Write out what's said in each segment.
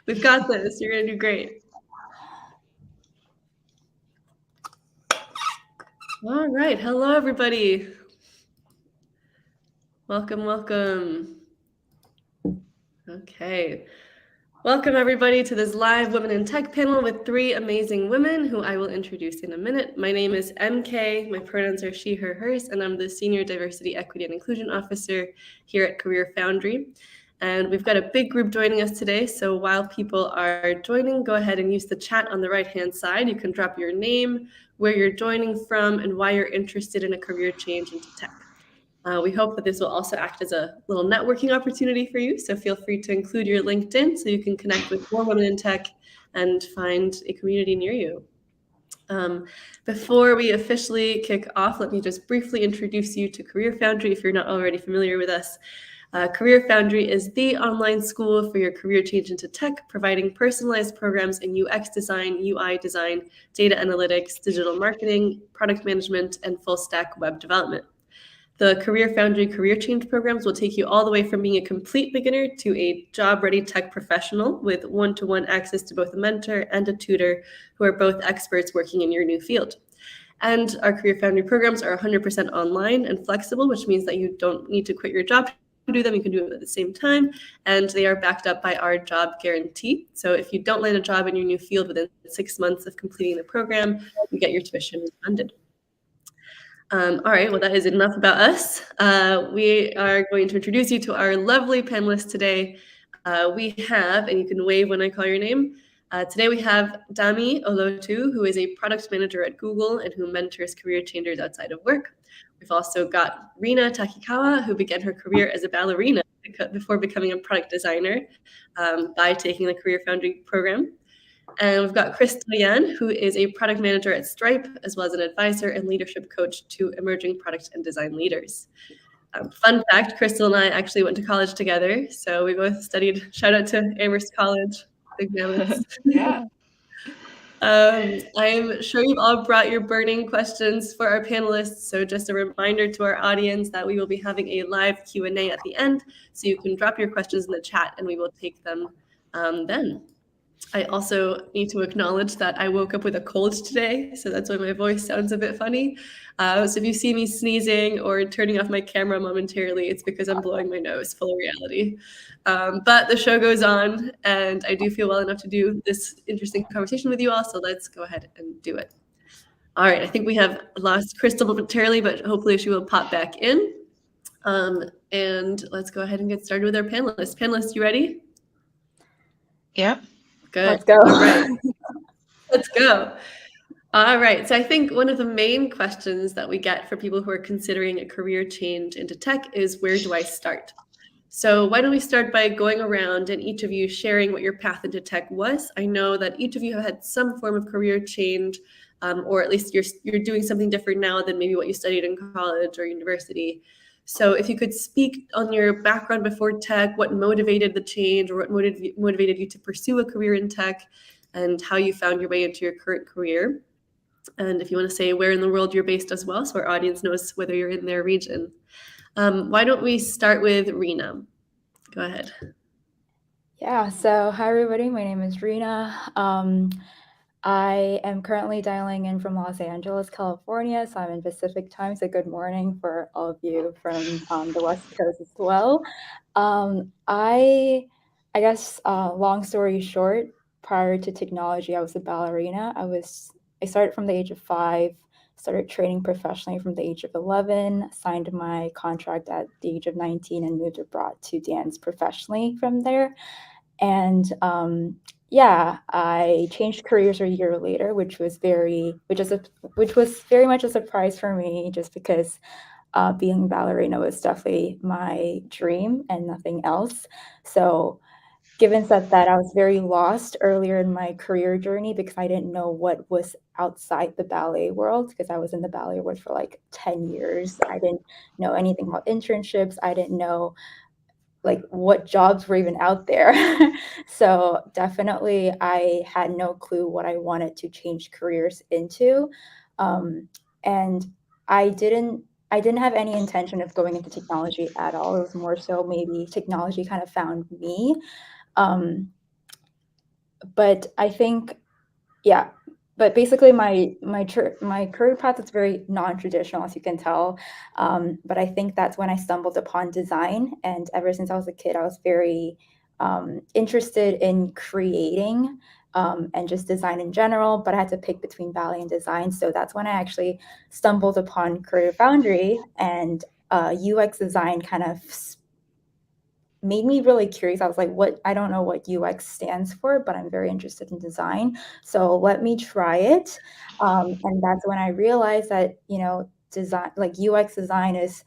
We've got this. You're going to do great. All right. Hello, everybody. Welcome, welcome. Okay. Welcome, everybody, to this live Women in Tech panel with 3 amazing women who I will introduce in a minute. My name is MK. My pronouns are she, her, hers, and I'm the Senior Diversity, Equity, and Inclusion Officer here at CareerFoundry. And we've got a big group joining us today. So while people are joining, go ahead and use the chat on the right-hand side. You can drop your name, where you're joining from, and why you're interested in a career change into tech. We hope that this will also act as a little networking opportunity for you. So feel free to include your LinkedIn so you can connect with more women in tech and find a community near you. Before we officially kick off, let me just briefly introduce you to CareerFoundry if you're not already familiar with us. CareerFoundry is the online school for your career change into tech, providing personalized programs in UX design, UI design, data analytics, digital marketing, product management, and full stack web development. The CareerFoundry career change programs will take you all the way from being a complete beginner to a job-ready tech professional with one-to-one access to both a mentor and a tutor who are both experts working in your new field. And our CareerFoundry programs are 100% online and flexible, which means that you don't need to quit your job to do them. You can do them at the same time, and they are backed up by our job guarantee. So if you don't land a job in your new field within 6 months of completing the program, you get your tuition refunded. All right, well, that is enough about us. We are going to introduce you to our lovely panelists today. We have, and you can wave when I call your name, today we have Damilola Olotu, who is a product manager at Google and who mentors career changers outside of work. We've also got Rina Takikawa, who began her career as a ballerina before becoming a product designer by taking the CareerFoundry program. And we've got Crystal Yan, who is a product manager at Stripe, as well as an advisor and leadership coach to emerging product and design leaders. Fun fact, Crystal and I actually went to college together. So we both studied, shout out to Amherst College, big Mammoths. Yeah. I'm sure you've all brought your burning questions for our panelists. So just a reminder to our audience that we will be having a live Q&A at the end. So you can drop your questions in the chat and we will take them then. I also need to acknowledge that I woke up with a cold today, so that's why my voice sounds a bit funny. So if you see me sneezing or turning off my camera momentarily, it's because I'm blowing my nose, full of reality. But the show goes on, and I do feel well enough to do this interesting conversation with you all, so let's go ahead and do it. All right, I think we have lost Crystal momentarily, but hopefully she will pop back in. And let's go ahead and get started with our panelists. Panelists, you ready? Yep. Good. Let's go. All right. Let's go. All right. So I think one of the main questions that we get for people who are considering a career change into tech is, where do I start? So why don't we start by going around and each of you sharing what your path into tech was? I know that each of you have had some form of career change, or at least you're doing something different now than maybe what you studied in college or university. So if you could speak on your background before tech, what motivated the change, or what motivated you to pursue a career in tech, and how you found your way into your current career. And if you want to say where in the world you're based as well, so our audience knows whether you're in their region. Why don't we start with Rina? Go ahead. Yeah, so hi everybody, my name is Rina. I am currently dialing in from Los Angeles, California, so I'm in Pacific time, so good morning for all of you from the West Coast as well. I guess, long story short, prior to technology, I was a ballerina. I started from the age of 5, started training professionally from the age of 11, signed my contract at the age of 19, and moved abroad to dance professionally from there. And yeah, I changed careers a year later, which was very much a surprise for me, just because being a ballerina was definitely my dream and nothing else. So given that I was very lost earlier in my career journey because I didn't know what was outside the ballet world, because I was in the ballet world for like 10 years. I didn't know anything about internships. I didn't know like what jobs were even out there. So definitely I had no clue what I wanted to change careers into. And I didn't have any intention of going into technology at all. It was more so maybe technology kind of found me. but I think, yeah, but basically my career path is very non-traditional, as you can tell. But I think that's when I stumbled upon design, and ever since I was a kid, I was very interested in creating and just design in general. But I had to pick between ballet and design, so that's when I actually stumbled upon CareerFoundry, and UX design kind of made me really curious. I was like, I don't know what UX stands for, but I'm very interested in design. So let me try it. And that's when I realized that, design, like UX design is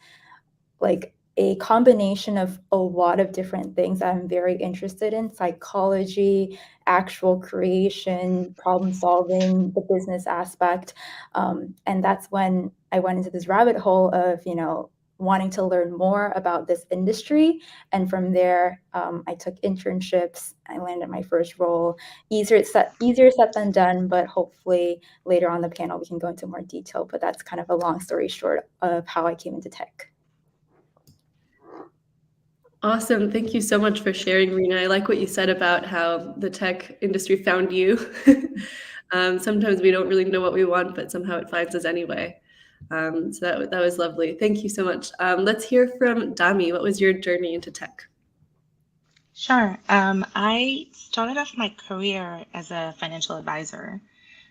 like a combination of a lot of different things that I'm very interested in: psychology, actual creation, problem solving, the business aspect. And that's when I went into this rabbit hole of, wanting to learn more about this industry. And from there, I took internships. I landed my first role. Easier said than done, but hopefully later on the panel we can go into more detail. But that's kind of a long story short of how I came into tech. Awesome. Thank you so much for sharing, Rina. I like what you said about how the tech industry found you. Sometimes we don't really know what we want, but somehow it finds us anyway. So that was lovely. Thank you so much. Let's hear from Dami. What was your journey into tech? Sure. I started off my career as a financial advisor.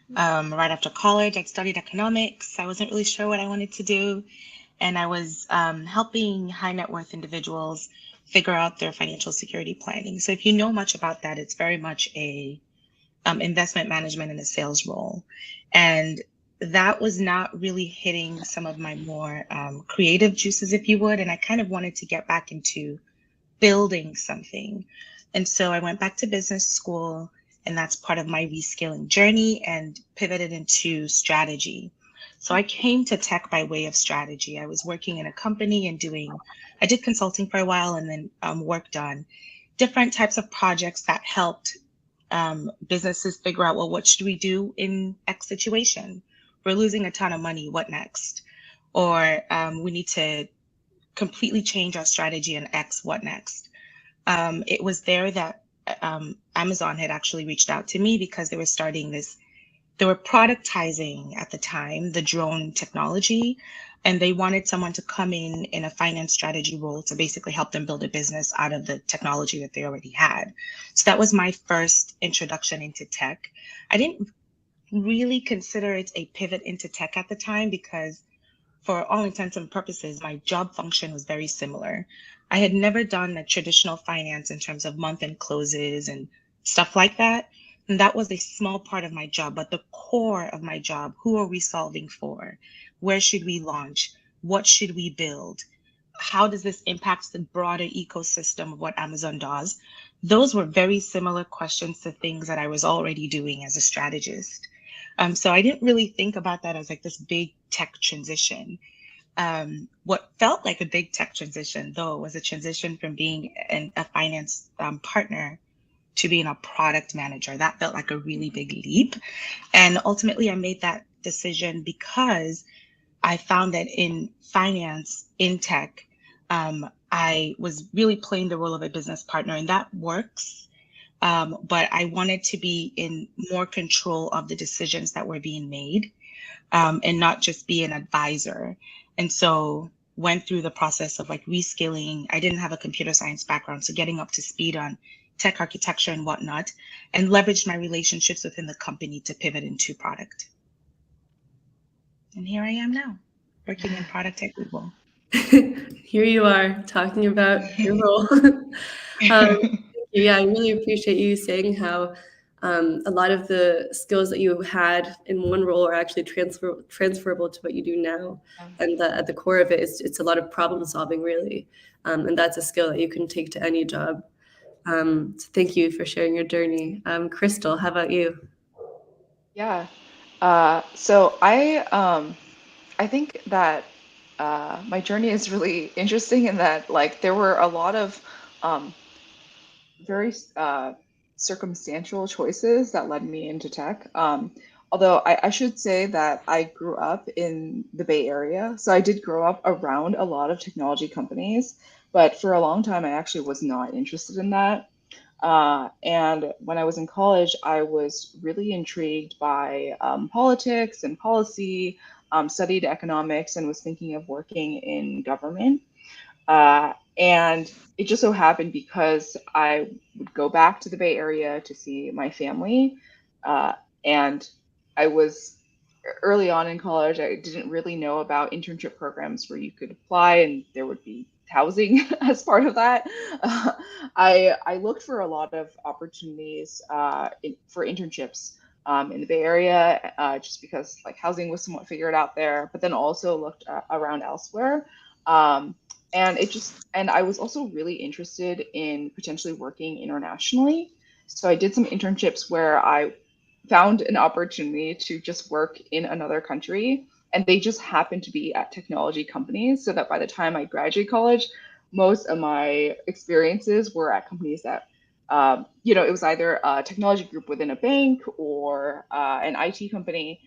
Right after college, I studied economics. I wasn't really sure what I wanted to do. And I was helping high net worth individuals figure out their financial security planning. So if you know much about that, it's very much a investment management and a sales role. And that was not really hitting some of my more creative juices, if you would. And I kind of wanted to get back into building something. And so I went back to business school, and that's part of my reskilling journey, and pivoted into strategy. So I came to tech by way of strategy. I was working in a company and I did consulting for a while, and then worked on different types of projects that helped businesses figure out, well, what should we do in X situation? We're losing a ton of money, what next? Or we need to completely change our strategy in X, what next? It was there that Amazon had actually reached out to me because they were productizing at the time the drone technology, and they wanted someone to come in a finance strategy role to basically help them build a business out of the technology that they already had. So that was my first introduction into tech. I didn't really consider it a pivot into tech at the time because, for all intents and purposes, my job function was very similar. I had never done a traditional finance in terms of month-end closes and stuff like that. And that was a small part of my job, but the core of my job: who are we solving for? Where should we launch? What should we build? How does this impact the broader ecosystem of what Amazon does? Those were very similar questions to things that I was already doing as a strategist. So I didn't really think about that as like this big tech transition. What felt like a big tech transition, though, was a transition from being a finance partner to being a product manager. That felt like a really big leap. And ultimately, I made that decision because I found that in finance, in tech, I was really playing the role of a business partner, and that works. But I wanted to be in more control of the decisions that were being made, and not just be an advisor. And so went through the process of like reskilling. I didn't have a computer science background, so getting up to speed on tech architecture and whatnot, and leveraged my relationships within the company to pivot into product. And here I am now, working in product at Google. Here you are talking about your role. Yeah, I really appreciate you saying how a lot of the skills that you had in one role are actually transferable to what you do now. And at the core of it, it's a lot of problem solving, really. And that's a skill that you can take to any job. So thank you for sharing your journey. Crystal, how about you? Yeah. So I think that my journey is really interesting in that like there were a lot of very circumstantial choices that led me into tech. Although I should say that I grew up in the Bay Area, so I did grow up around a lot of technology companies, but for a long time I actually was not interested in that. And when I was in college, I was really intrigued by politics and policy, studied economics, and was thinking of working in government. And it just so happened because I would go back to the Bay Area to see my family. Uh, and I was early on in college, I didn't really know about internship programs where you could apply and there would be housing as part of that. I looked for a lot of opportunities for internships in the Bay Area, just because like housing was somewhat figured out there, but then also looked around elsewhere. Um, and I was also really interested in potentially working internationally. So I did some internships where I found an opportunity to just work in another country, and they just happened to be at technology companies, so that by the time I graduated college, most of my experiences were at companies that it was either a technology group within a bank or an IT company,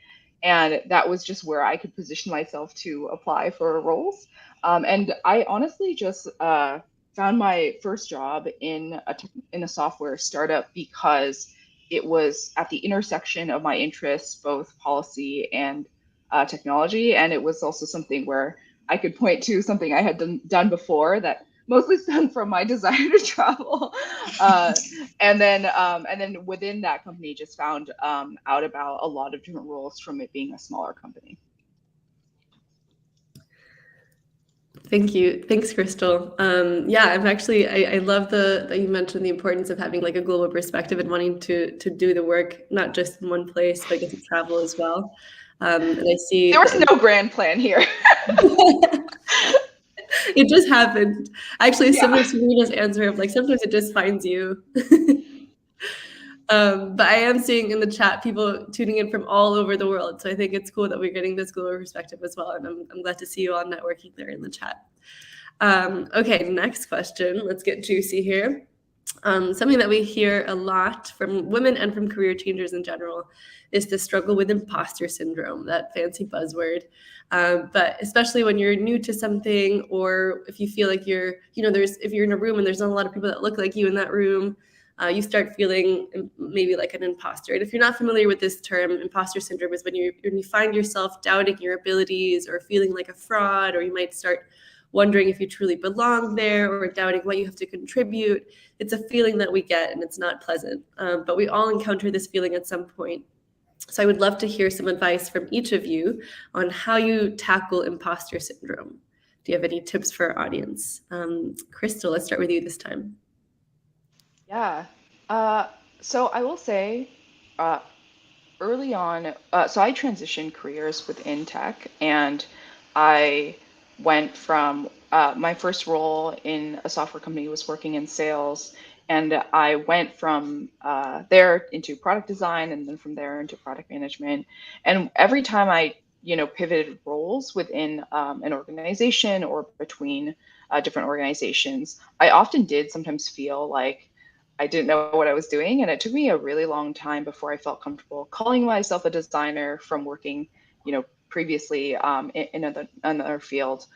and that was just where I could position myself to apply for roles. And I honestly just found my first job in a software startup because it was at the intersection of my interests, both policy and technology. And it was also something where I could point to something I had done before that mostly stemmed from my desire to travel. And then within that company, just found out about a lot of different roles from it being a smaller company. Thank you. Thanks, Crystal. Yeah, I love that you mentioned the importance of having like a global perspective and wanting to do the work, not just in one place, but get to travel as well. And I see there was no grand plan here. It just happened. Actually, Yeah. similar to Rina's answer of like, sometimes it just finds you. But I am seeing in the chat people tuning in from all over the world. So I think it's cool that we're getting this global perspective as well. And I'm glad to see you all networking there in the chat. Okay, next question. Let's get juicy here. Something that we hear a lot from women and from career changers in general is the struggle with imposter syndrome, that fancy buzzword. But especially when you're new to something, or if you feel like if you're in a room and there's not a lot of people that look like you in that room, you start feeling maybe like an imposter. And if you're not familiar with this term, imposter syndrome is when you find yourself doubting your abilities or feeling like a fraud, or you might start wondering if you truly belong there or doubting what you have to contribute. It's a feeling that we get and it's not pleasant, but we all encounter this feeling at some point. So I would love to hear some advice from each of you on how you tackle imposter syndrome. Do you have any tips for our audience? Crystal, let's start with you this time. Yeah. So I will say, early on, so I transitioned careers within tech, and I went from my first role in a software company was working in sales, and I went from there into product design, and then from there into product management. And every time I, pivoted roles within an organization or between different organizations, I often did sometimes feel like I didn't know what I was doing, and it took me a really long time before I felt comfortable calling myself a designer from working, previously in another field.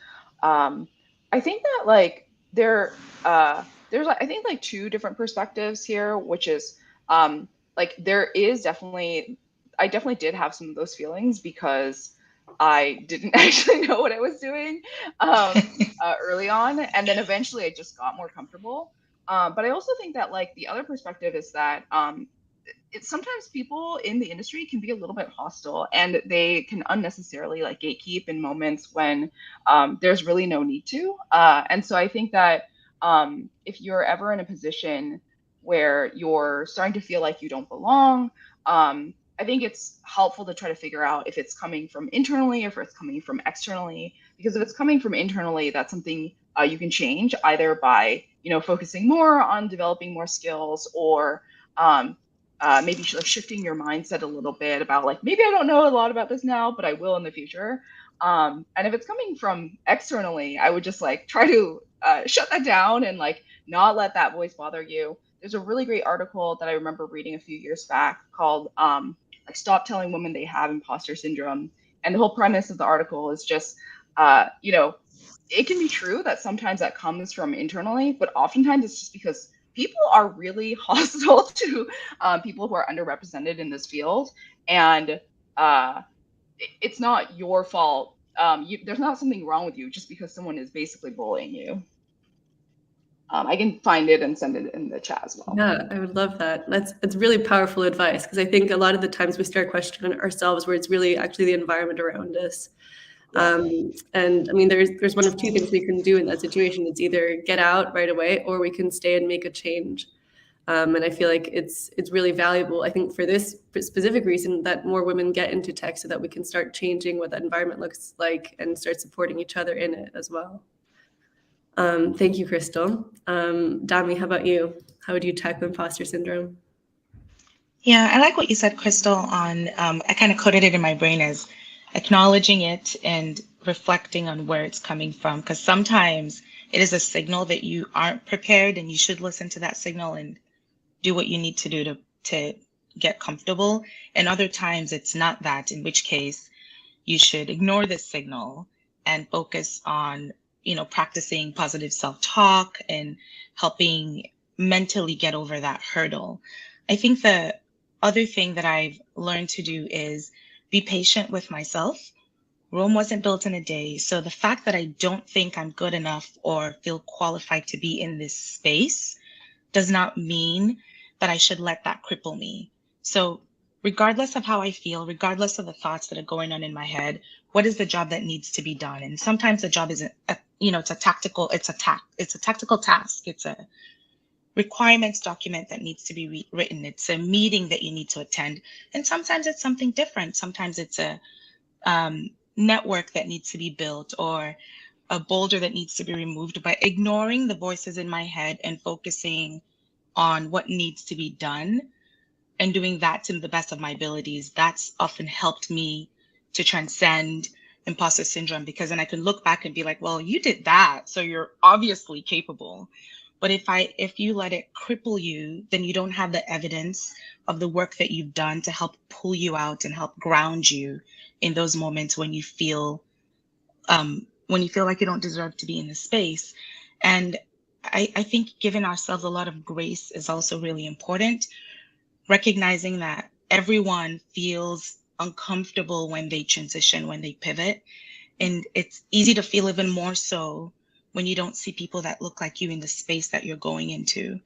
I think that like there's I think like two different perspectives here, which is like there is definitely I definitely did have some of those feelings because I didn't actually know what I was doing early on, and then eventually I just got more comfortable. But I also think that like the other perspective is that it's sometimes people in the industry can be a little bit hostile, and they can unnecessarily like gatekeep in moments when there's really no need to. And so I think that if you're ever in a position where you're starting to feel like you don't belong, I think it's helpful to try to figure out if it's coming from internally or if it's coming from externally. Because if it's coming from internally, that's something you can change either by focusing more on developing more skills, or maybe shifting your mindset a little bit about like, maybe I don't know a lot about this now, but I will in the future. And if it's coming from externally, I would just like try to shut that down and like not let that voice bother you. There's a really great article that I remember reading a few years back called like Stop Telling Women They Have Imposter Syndrome. And the whole premise of the article is just, it can be true that sometimes that comes from internally, but oftentimes it's just because people are really hostile to people who are underrepresented in this field, and it's not your fault. There's not something wrong with you just because someone is basically bullying you. I can find it and send it in the chat as well. Yeah, I would love that. It's really powerful advice, because I think a lot of the times we start questioning ourselves where it's really actually the environment around us. And I mean, there's one of two things we can do in that situation. It's either get out right away, or we can stay and make a change. And I feel like it's really valuable, I think, for this specific reason, that more women get into tech so that we can start changing what that environment looks like and start supporting each other in it as well. Thank you, Crystal. Dami, how about you? How would you tackle imposter syndrome? Yeah, I like what you said, Crystal, on, I kind of coded it in my brain as acknowledging it and reflecting on where it's coming from. Because sometimes it is a signal that you aren't prepared, and you should listen to that signal and do what you need to do to get comfortable. And other times it's not that, in which case you should ignore this signal and focus on, practicing positive self-talk and helping mentally get over that hurdle. I think the other thing that I've learned to do is be patient with myself. Rome wasn't built in a day. So the fact that I don't think I'm good enough or feel qualified to be in this space does not mean that I should let that cripple me. So regardless of how I feel, regardless of the thoughts that are going on in my head, what is the job that needs to be done? And sometimes the job isn't, it's a tactical task. It's a requirements document that needs to be written. It's a meeting that you need to attend. And sometimes it's something different. Sometimes it's a network that needs to be built, or a boulder that needs to be removed. By ignoring the voices in my head and focusing on what needs to be done and doing that to the best of my abilities, that's often helped me to transcend imposter syndrome, because then I can look back and be like, well, you did that, so you're obviously capable. But if you let it cripple you, then you don't have the evidence of the work that you've done to help pull you out and help ground you in those moments when you feel like you don't deserve to be in the space. And I think giving ourselves a lot of grace is also really important. Recognizing that everyone feels uncomfortable when they transition, when they pivot. And it's easy to feel even more so when you don't see people that look like you in the space that you're going into.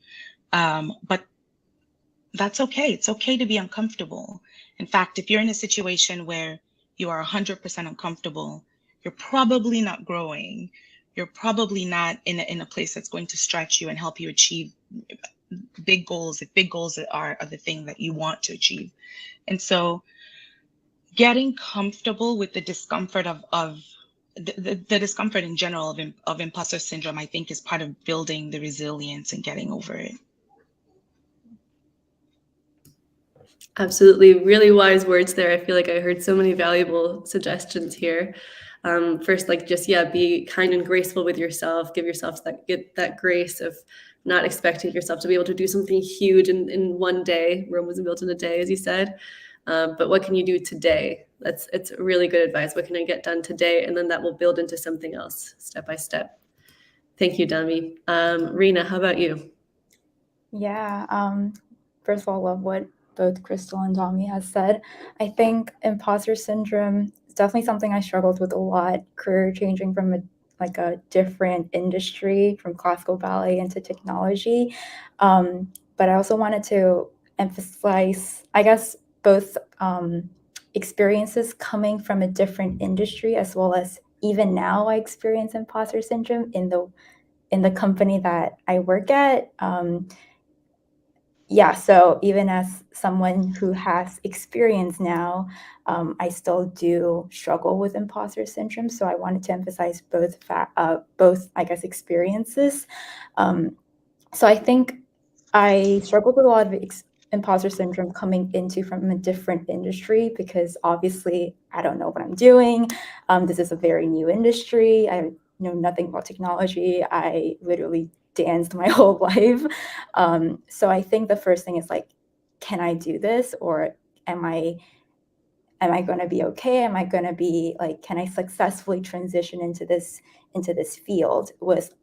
But that's okay. It's okay to be uncomfortable. In fact, if you're in a situation where you are 100% uncomfortable, you're probably not growing. You're probably not in a place that's going to stretch you and help you achieve big goals. If big goals are the thing that you want to achieve. And so getting comfortable with the discomfort of the discomfort in general of imposter syndrome, I think, is part of building the resilience and getting over it. Absolutely. Really wise words there. I feel like I heard so many valuable suggestions here. First, be kind and graceful with yourself. Give yourself that grace of not expecting yourself to be able to do something huge in one day. Rome wasn't built in a day, as you said. But what can you do today? It's really good advice. What can I get done today? And then that will build into something else step by step. Thank you, Dami. Rina, how about you? Yeah. First of all, I love what both Crystal and Dami has said. I think imposter syndrome is definitely something I struggled with a lot, career changing from a different industry, from classical ballet into technology. But I also wanted to emphasize, I guess, both experiences coming from a different industry, as well as even now I experience imposter syndrome in the company that I work at. So even as someone who has experience now, I still do struggle with imposter syndrome. So I wanted to emphasize both, I guess, experiences. So I think I struggled with a lot of imposter syndrome coming from a different industry, because obviously I don't know what I'm doing. This is a very new industry. I know nothing about technology. I literally danced my whole life. So I think the first thing is can I do this, or am I going to be okay? Am I going to be can I successfully transition into this field with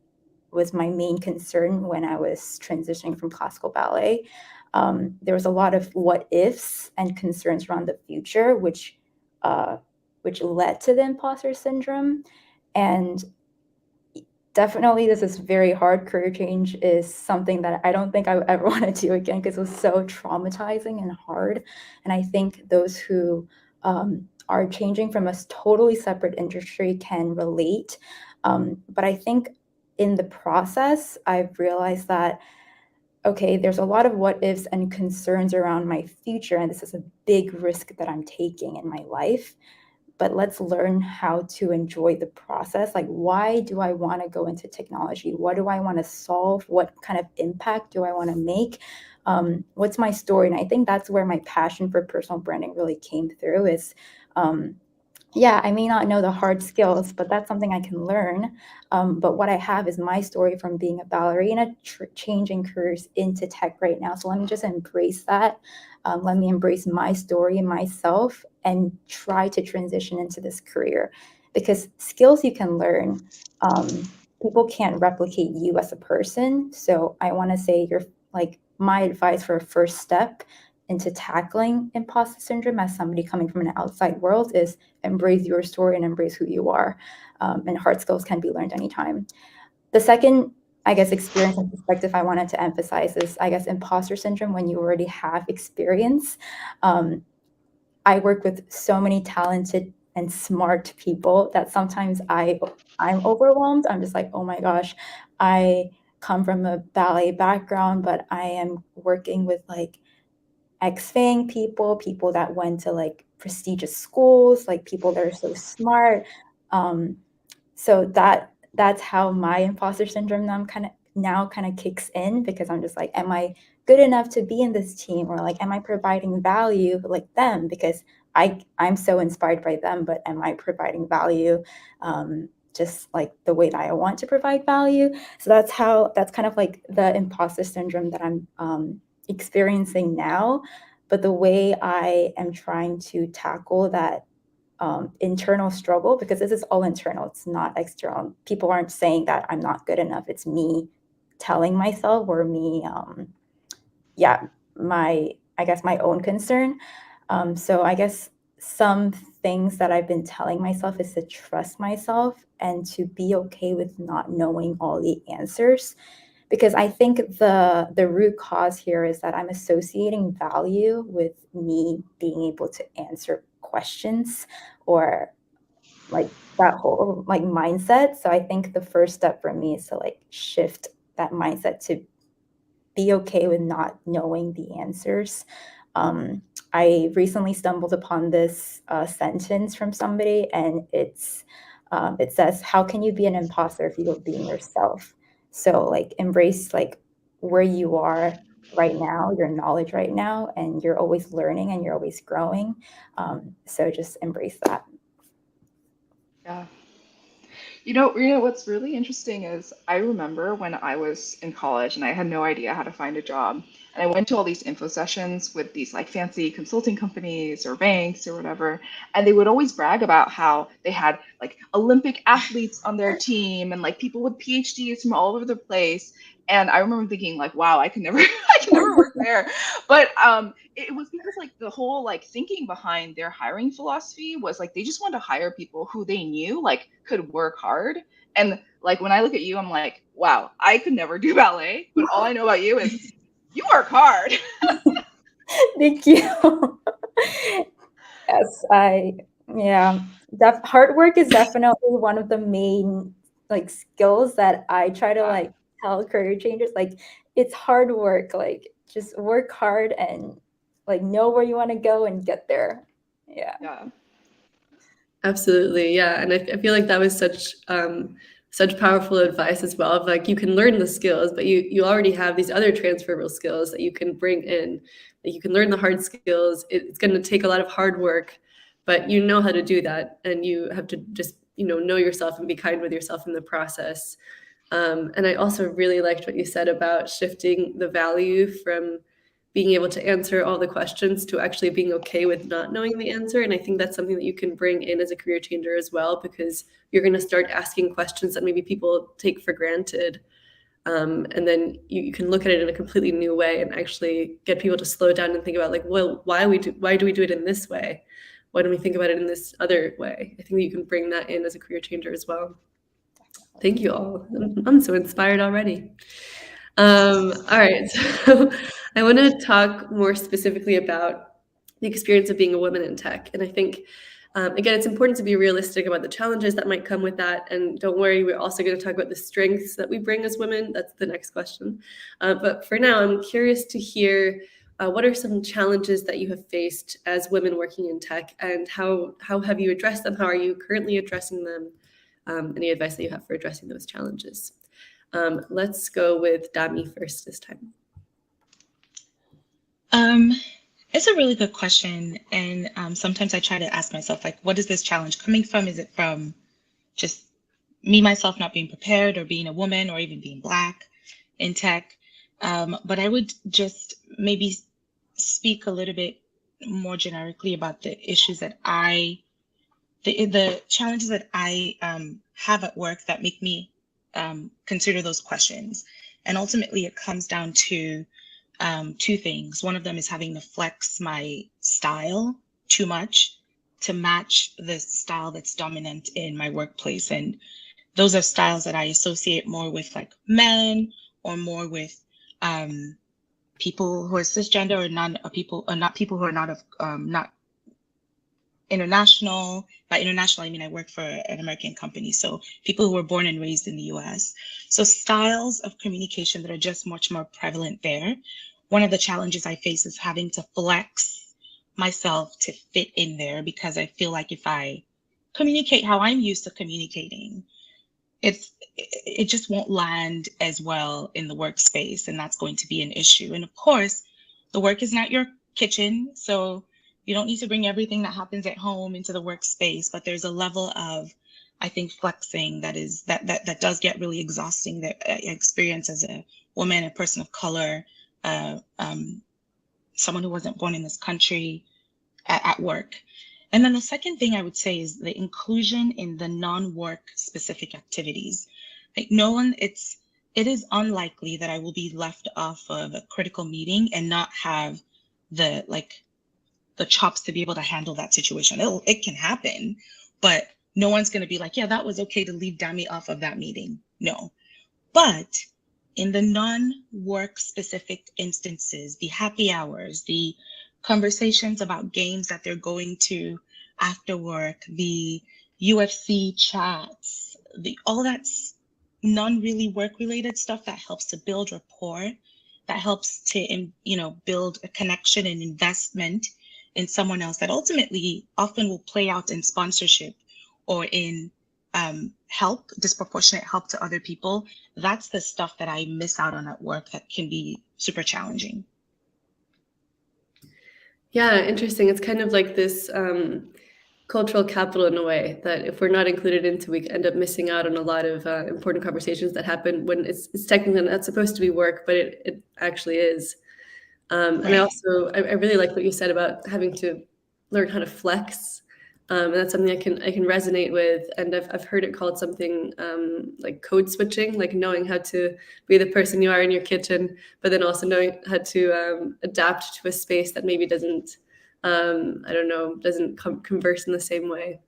was my main concern when I was transitioning from classical ballet. There was a lot of what ifs and concerns around the future, which led to the imposter syndrome. And definitely, this is very hard. Career change is something that I don't think I would ever want to do again because it was so traumatizing and hard. And I think those who are changing from a totally separate industry can relate. But I think in the process, I've realized that, okay, there's a lot of what ifs and concerns around my future, and this is a big risk that I'm taking in my life. But let's learn how to enjoy the process. Like, why do I want to go into technology? What do I want to solve? What kind of impact do I want to make? What's my story? And I think that's where my passion for personal branding really came through is, yeah, I may not know the hard skills, but that's something I can learn. But what I have is my story from being a ballerina, changing careers into tech right now. So let me just embrace that. Let me embrace my story and myself and try to transition into this career. Because skills you can learn, people can't replicate you as a person. So I want to say my advice for a first step into tackling imposter syndrome as somebody coming from an outside world is embrace your story and embrace who you are. And hard skills can be learned anytime. The second, I guess, experience and perspective I wanted to emphasize is, I guess, imposter syndrome when you already have experience. I work with so many talented and smart people that sometimes I'm overwhelmed. I'm just like, oh my gosh, I come from a ballet background, but I am working with like ex-FANG people that went to like prestigious schools, like people that are so smart. So that's how my imposter syndrome now kind of kicks in, because I'm just like, am I good enough to be in this team? Or like, am I providing value like them? Because I'm so inspired by them, but am I providing value just like the way that I want to provide value? So that's kind of like the imposter syndrome that I'm experiencing now. But the way I am trying to tackle that internal struggle, because this is all internal, it's not external. People aren't saying that I'm not good enough. It's me telling myself, or me, I guess my own concern. So I guess some things that I've been telling myself is to trust myself and to be okay with not knowing all the answers. Because I think the root cause here is that I'm associating value with me being able to answer questions, or like that whole like mindset. So I think the first step for me is to like shift that mindset to be okay with not knowing the answers. I recently stumbled upon this sentence from somebody, and it says, "How can you be an imposter if you don't being yourself?" So like embrace like where you are right now, your knowledge right now, and you're always learning and you're always growing. So just embrace that. Yeah. You know, Rena, what's really interesting is I remember when I was in college and I had no idea how to find a job. And I went to all these info sessions with these like fancy consulting companies or banks or whatever. And they would always brag about how they had like Olympic athletes on their team and like people with PhDs from all over the place. And I remember thinking like, wow, I can never, I can never work there. But it was because like the whole like thinking behind their hiring philosophy was like they just wanted to hire people who they knew like could work hard. And like when I look at you, I'm like, wow, I could never do ballet, but all I know about you is you work hard. Thank you. Yes, hard work is definitely one of the main like skills that I try to Yeah, like tell career changers. Like, it's hard work. Like, just work hard and like know where you want to go and get there. Yeah. yeah, Absolutely, yeah, and I feel like that was such powerful advice as well. Of like, you can learn the skills, but you already have these other transferable skills that you can bring in. Like, you can learn the hard skills. It's going to take a lot of hard work, but you know how to do that, and you have to just know yourself and be kind with yourself in the process. And I also really liked what you said about shifting the value from being able to answer all the questions to actually being okay with not knowing the answer. And I think that's something that you can bring in as a career changer as well, because you're going to start asking questions that maybe people take for granted. And then you can look at it in a completely new way and actually get people to slow down and think about, like, well, why do we do it in this way? Why don't we think about it in this other way? I think that you can bring that in as a career changer as well. Thank you all. I'm so inspired already. All right, so I want to talk more specifically about the experience of being a woman in tech. And I think, again, it's important to be realistic about the challenges that might come with that. And don't worry, we're also going to talk about the strengths that we bring as women. That's the next question. But for now, I'm curious to hear what are some challenges that you have faced as women working in tech, and how have you addressed them? How are you currently addressing them? Any advice that you have for addressing those challenges? Let's go with Dami first this time. It's a really good question. And sometimes I try to ask myself, like, what is this challenge coming from? Is it from just me, myself not being prepared, or being a woman, or even being Black in tech? But I would just maybe speak a little bit more generically about the issues that the challenges that I have at work that make me consider those questions. And ultimately, it comes down to two things. One of them is having to flex my style too much to match the style that's dominant in my workplace. And those are styles that I associate more with, like, men, or more with people who are cisgender, or not people who are not international. By international, I mean I work for an American company, so people who were born and raised in the US. So styles of communication that are just much more prevalent there. One of the challenges I face is having to flex myself to fit in there, because I feel like if I communicate how I'm used to communicating, it just won't land as well in the workspace, and that's going to be an issue. And of course, the work is not your kitchen, so you don't need to bring everything that happens at home into the workspace, but there's a level of, I think, flexing that does get really exhausting, that I experience as a woman, a person of color, someone who wasn't born in this country at work. And then the second thing I would say is the inclusion in the non-work specific activities. Like, it is unlikely that I will be left off of a critical meeting and not have the chops to be able to handle that situation. It can happen, but no one's going to be like, yeah, that was okay to leave Dami off of that meeting. No. But in the non-work specific instances, the happy hours, the conversations about games that they're going to after work, the UFC chats, all that's non-really work-related stuff that helps to build rapport, that helps to build a connection and investment in someone else, that ultimately often will play out in sponsorship or in disproportionate help to other people. That's the stuff that I miss out on at work that can be super challenging. Yeah, interesting. It's kind of like this cultural capital in a way, that if we're not included into, we end up missing out on a lot of important conversations that happen when it's technically not supposed to be work, but it actually is. And I really like what you said about having to learn how to flex. And that's something I can resonate with. And I've heard it called something like code switching, like knowing how to be the person you are in your kitchen, but then also knowing how to adapt to a space that maybe doesn't converse in the same way.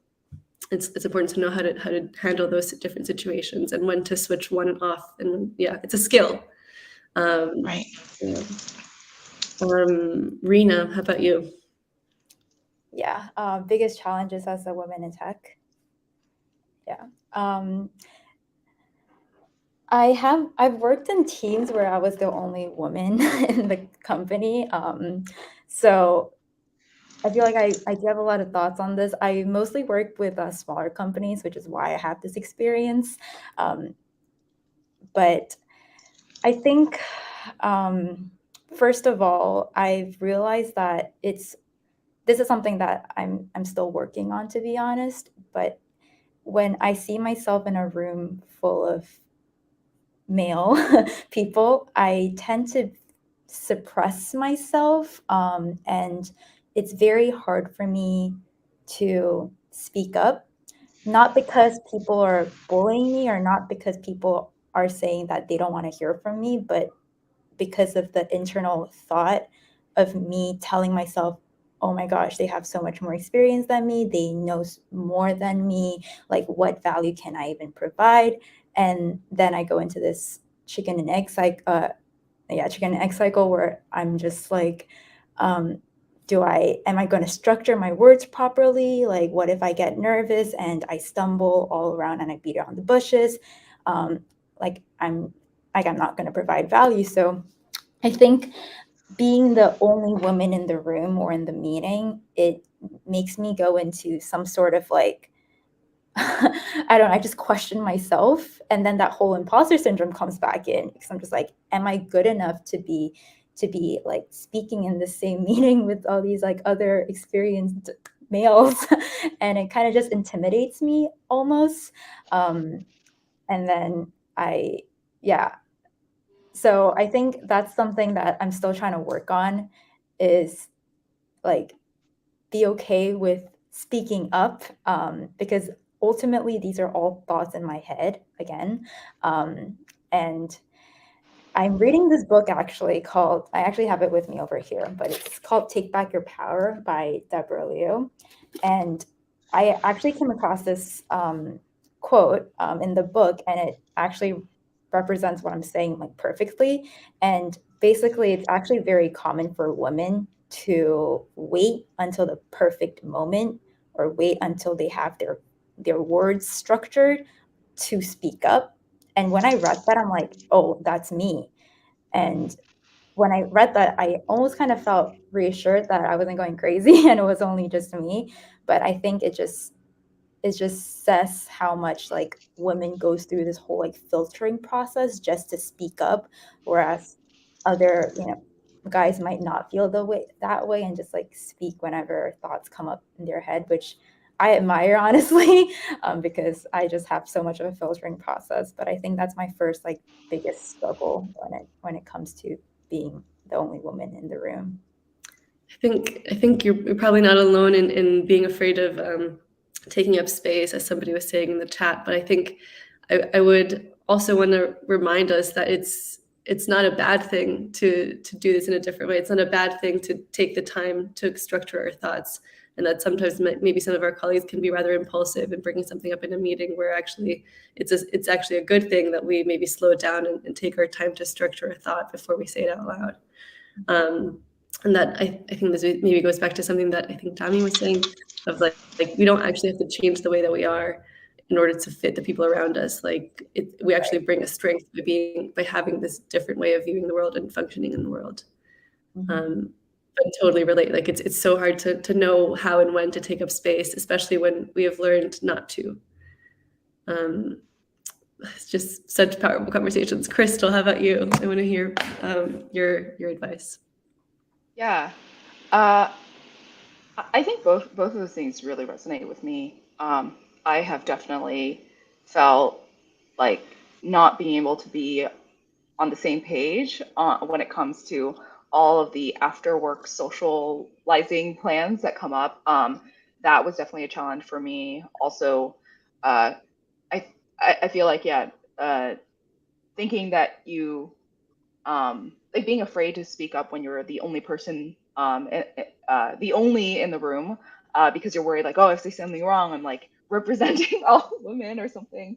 It's important to know how to handle those different situations and when to switch one off. And yeah, it's a skill. Right. Yeah. Rina, how about you? Yeah, biggest challenges as a woman in tech. Yeah. I've worked in teams where I was the only woman in the company. So I feel like I do have a lot of thoughts on this. I mostly work with smaller companies, which is why I have this experience. But I think, first of all, I've realized that this is something that I'm still working on, to be honest. But when I see myself in a room full of male people, I tend to suppress myself, and it's very hard for me to speak up, not because people are bullying me or not because people are saying that they don't want to hear from me, but because of the internal thought of me telling myself, oh my gosh, they have so much more experience than me, they know more than me, like what value can I even provide? And then I go into this chicken and egg cycle where I'm just like, am I going to structure my words properly? Like, what if I get nervous and I stumble all around and I beat around the bushes? Like I'm not going to provide value. So I think being the only woman in the room or in the meeting, it makes me go into some sort of like, I just question myself. And then that whole imposter syndrome comes back in because I'm just like, am I good enough to be like speaking in the same meeting with all these like other experienced males? And it kind of just intimidates me almost. And then so I think that's something that I'm still trying to work on, is like be okay with speaking up, because ultimately these are all thoughts in my head again. And I'm reading this book actually called, I actually have it with me over here, but it's called Take Back Your Power by Deborah Leo. And I actually came across this quote in the book, and it actually represents what I'm saying like perfectly. And basically, it's actually very common for women to wait until the perfect moment, or wait until they have their words structured to speak up. And when I read that, I'm like, oh, that's me. And when I read that, I almost kind of felt reassured that I wasn't going crazy and it was only just me. But I think it just says how much like women goes through this whole like filtering process just to speak up, whereas other, guys might not feel that way and just like speak whenever thoughts come up in their head, which I admire honestly, because I just have so much of a filtering process. But I think that's my first like biggest struggle when it comes to being the only woman in the room. I think you're probably not alone in being afraid of taking up space, as somebody was saying in the chat. But I think I would also want to remind us that it's not a bad thing to do this in a different way. It's not a bad thing to take the time to structure our thoughts, and that sometimes maybe some of our colleagues can be rather impulsive in bringing something up in a meeting, where actually it's actually a good thing that we maybe slow down and take our time to structure a thought before we say it out loud. And that I think this maybe goes back to something that I think Dami was saying, of like we don't actually have to change the way that we are in order to fit the people around us. We actually bring a strength by having this different way of viewing the world and functioning in the world. Mm-hmm. But totally relate. Like it's so hard to know how and when to take up space, especially when we have learned not to. It's just such powerful conversations. Crystal, how about you? I want to hear your advice. Yeah. I think both of those things really resonate with me. I have definitely felt like not being able to be on the same page when it comes to all of the after work socializing plans that come up. That was definitely a challenge for me. Also, I feel like, thinking that you like being afraid to speak up when you're the only person, the only in the room, because you're worried like, oh, if they say something wrong, I'm like representing all women or something.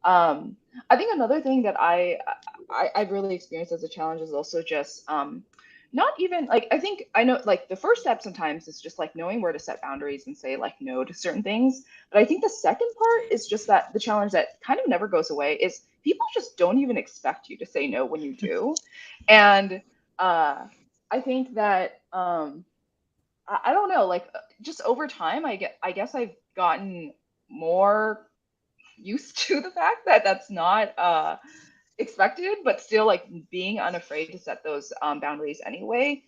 I think another thing that I've really experienced as a challenge is also just not even like, I know like the first step sometimes is just like knowing where to set boundaries and say like no to certain things. But I think the second part is just that the challenge that kind of never goes away is people just don't even expect you to say no when you do. And I think that I don't know, like just over time, I guess I've gotten more used to the fact that that's not expected, but still like being unafraid to set those boundaries anyway.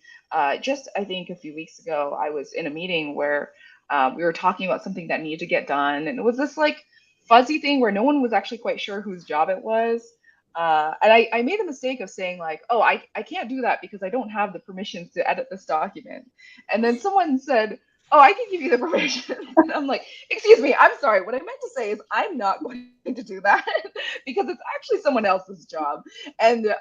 Just I think a few weeks ago, I was in a meeting where we were talking about something that needed to get done, and it was this like fuzzy thing where no one was actually quite sure whose job it was. And I made the mistake of saying like, oh, I can't do that because I don't have the permissions to edit this document. And then someone said, oh, I can give you the permission. And I'm like, excuse me, I'm sorry. What I meant to say is I'm not going to do that because it's actually someone else's job. And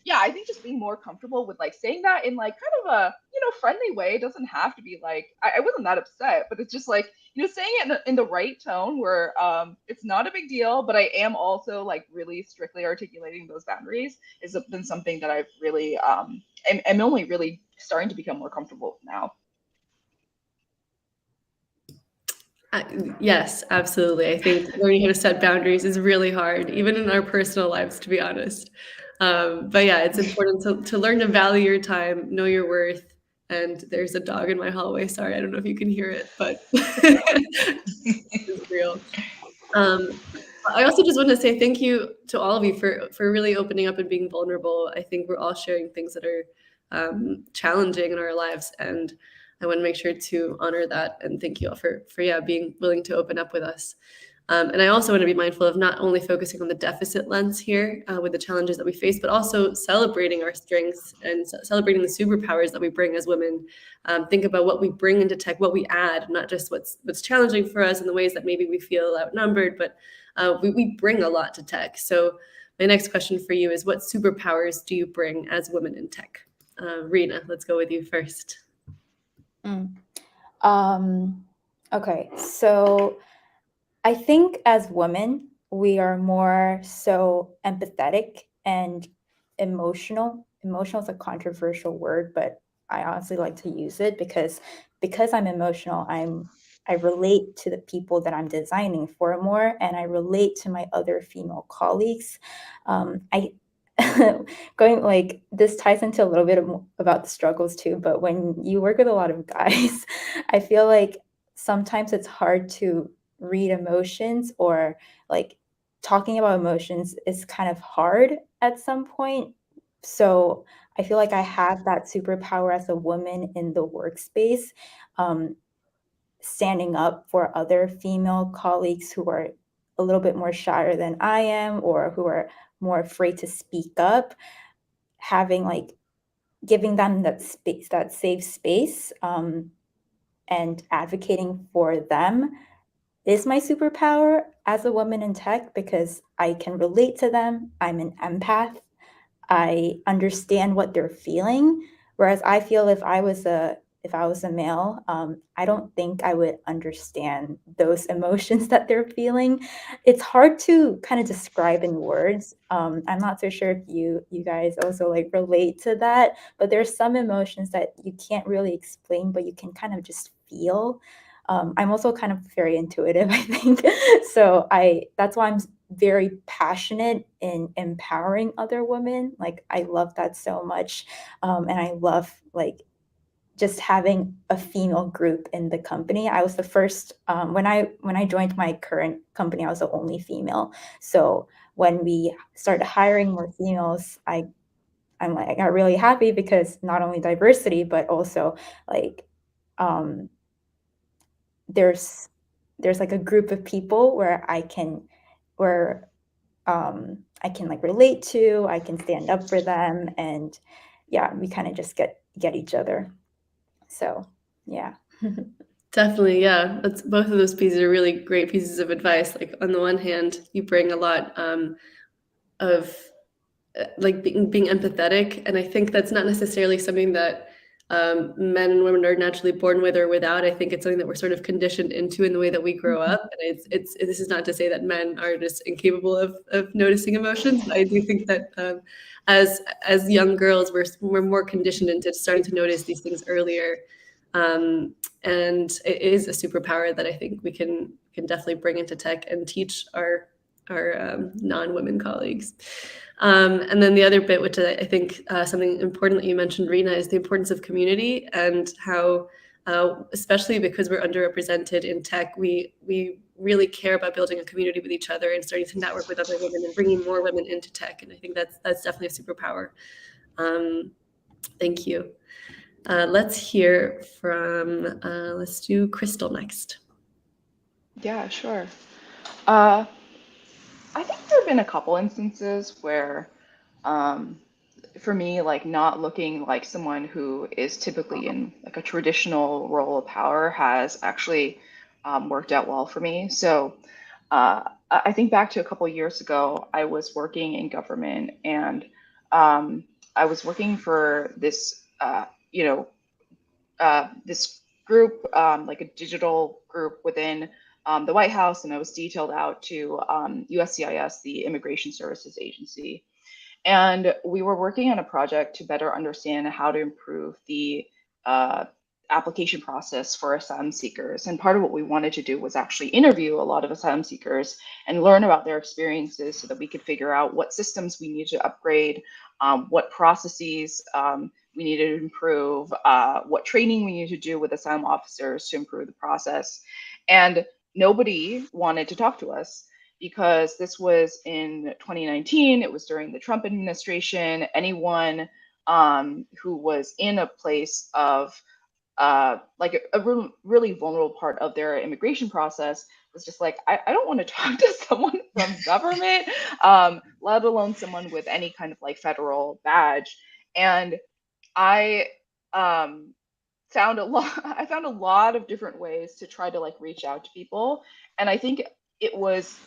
yeah, I think just being more comfortable with like saying that in like kind of a, friendly way. It doesn't have to be like, I wasn't that upset, but it's just like, saying it in the right tone where it's not a big deal, but I am also like really strictly articulating those boundaries has been something that I've really, am only really starting to become more comfortable with now. Yes, absolutely. I think learning how to set boundaries is really hard, even in our personal lives, to be honest. But yeah, it's important to learn to value your time, know your worth. And there's a dog in my hallway. Sorry, I don't know if you can hear it, but it's real. I also just want to say thank you to all of you for really opening up and being vulnerable. I think we're all sharing things that are challenging in our lives, and I want to make sure to honor that and thank you all for being willing to open up with us. And I also want to be mindful of not only focusing on the deficit lens here with the challenges that we face, but also celebrating our strengths and celebrating the superpowers that we bring as women. Think about what we bring into tech, what we add, not just what's challenging for us in the ways that maybe we feel outnumbered, but we bring a lot to tech. So my next question for you is, what superpowers do you bring as women in tech? Rina, let's go with you first. Okay, so I think as women, we are more so empathetic and emotional. Emotional is a controversial word, but I honestly like to use it because I'm emotional, I relate to the people that I'm designing for more, and I relate to my other female colleagues. I going like this ties into a little bit about the struggles too, but when you work with a lot of guys, I feel like sometimes it's hard to read emotions, or like talking about emotions is kind of hard at some point. So I feel like I have that superpower as a woman in the workspace, standing up for other female colleagues who are a little bit more shyer than I am, or who are more afraid to speak up, having like giving them that space, that safe space, and advocating for them is my superpower as a woman in tech, because I can relate to them. I'm an empath. I understand what they're feeling. Whereas I feel if I was a male, I don't think I would understand those emotions that they're feeling. It's hard to kind of describe in words. I'm not so sure if you guys also like relate to that, but there's some emotions that you can't really explain, but you can kind of just feel. I'm also kind of very intuitive, I think. So that's why I'm very passionate in empowering other women. Like I love that so much. And I love like just having a female group in the company. I was the first, when I joined my current company, I was the only female. So when we started hiring more females, I'm like, I got really happy, because not only diversity, but also like, there's like a group of people where I can like relate to, I can stand up for them, and yeah, we kind of just get each other. So yeah. Definitely, yeah. That's both of those pieces are really great pieces of advice. Like on the one hand, you bring a lot of like being empathetic, and I think that's not necessarily something that men and women are naturally born with or without. I think it's something that we're sort of conditioned into in the way that we grow up. And it's this is not to say that men are just incapable of noticing emotions. But I do think that as young girls, we're more conditioned into starting to notice these things earlier. And it is a superpower that I think we can definitely bring into tech and teach our non-women colleagues. And then the other bit, which I think something important that you mentioned, Rina, is the importance of community, and how, especially because we're underrepresented in tech, we really care about building a community with each other and starting to network with other women and bringing more women into tech. And I think that's definitely a superpower. Thank you. Let's hear from, let's do Crystal next. Yeah, sure. I think there have been a couple instances where for me, like not looking like someone who is typically in like a traditional role of power has actually worked out well for me. So I think back to a couple years ago, I was working in government, and I was working for this, this group, like a digital group within the White House, and I was detailed out to USCIS, the Immigration Services Agency. And we were working on a project to better understand how to improve the application process for asylum seekers. And part of what we wanted to do was actually interview a lot of asylum seekers and learn about their experiences so that we could figure out what systems we need to upgrade, what processes we needed to improve, what training we need to do with asylum officers to improve the process. And nobody wanted to talk to us because this was in 2019. It was during the Trump administration. Anyone who was in a place of like a really vulnerable part of their immigration process was just like, I don't want to talk to someone from government, let alone someone with any kind of like federal badge. And I found a lot. I found a lot of different ways to try to like reach out to people, and I think it was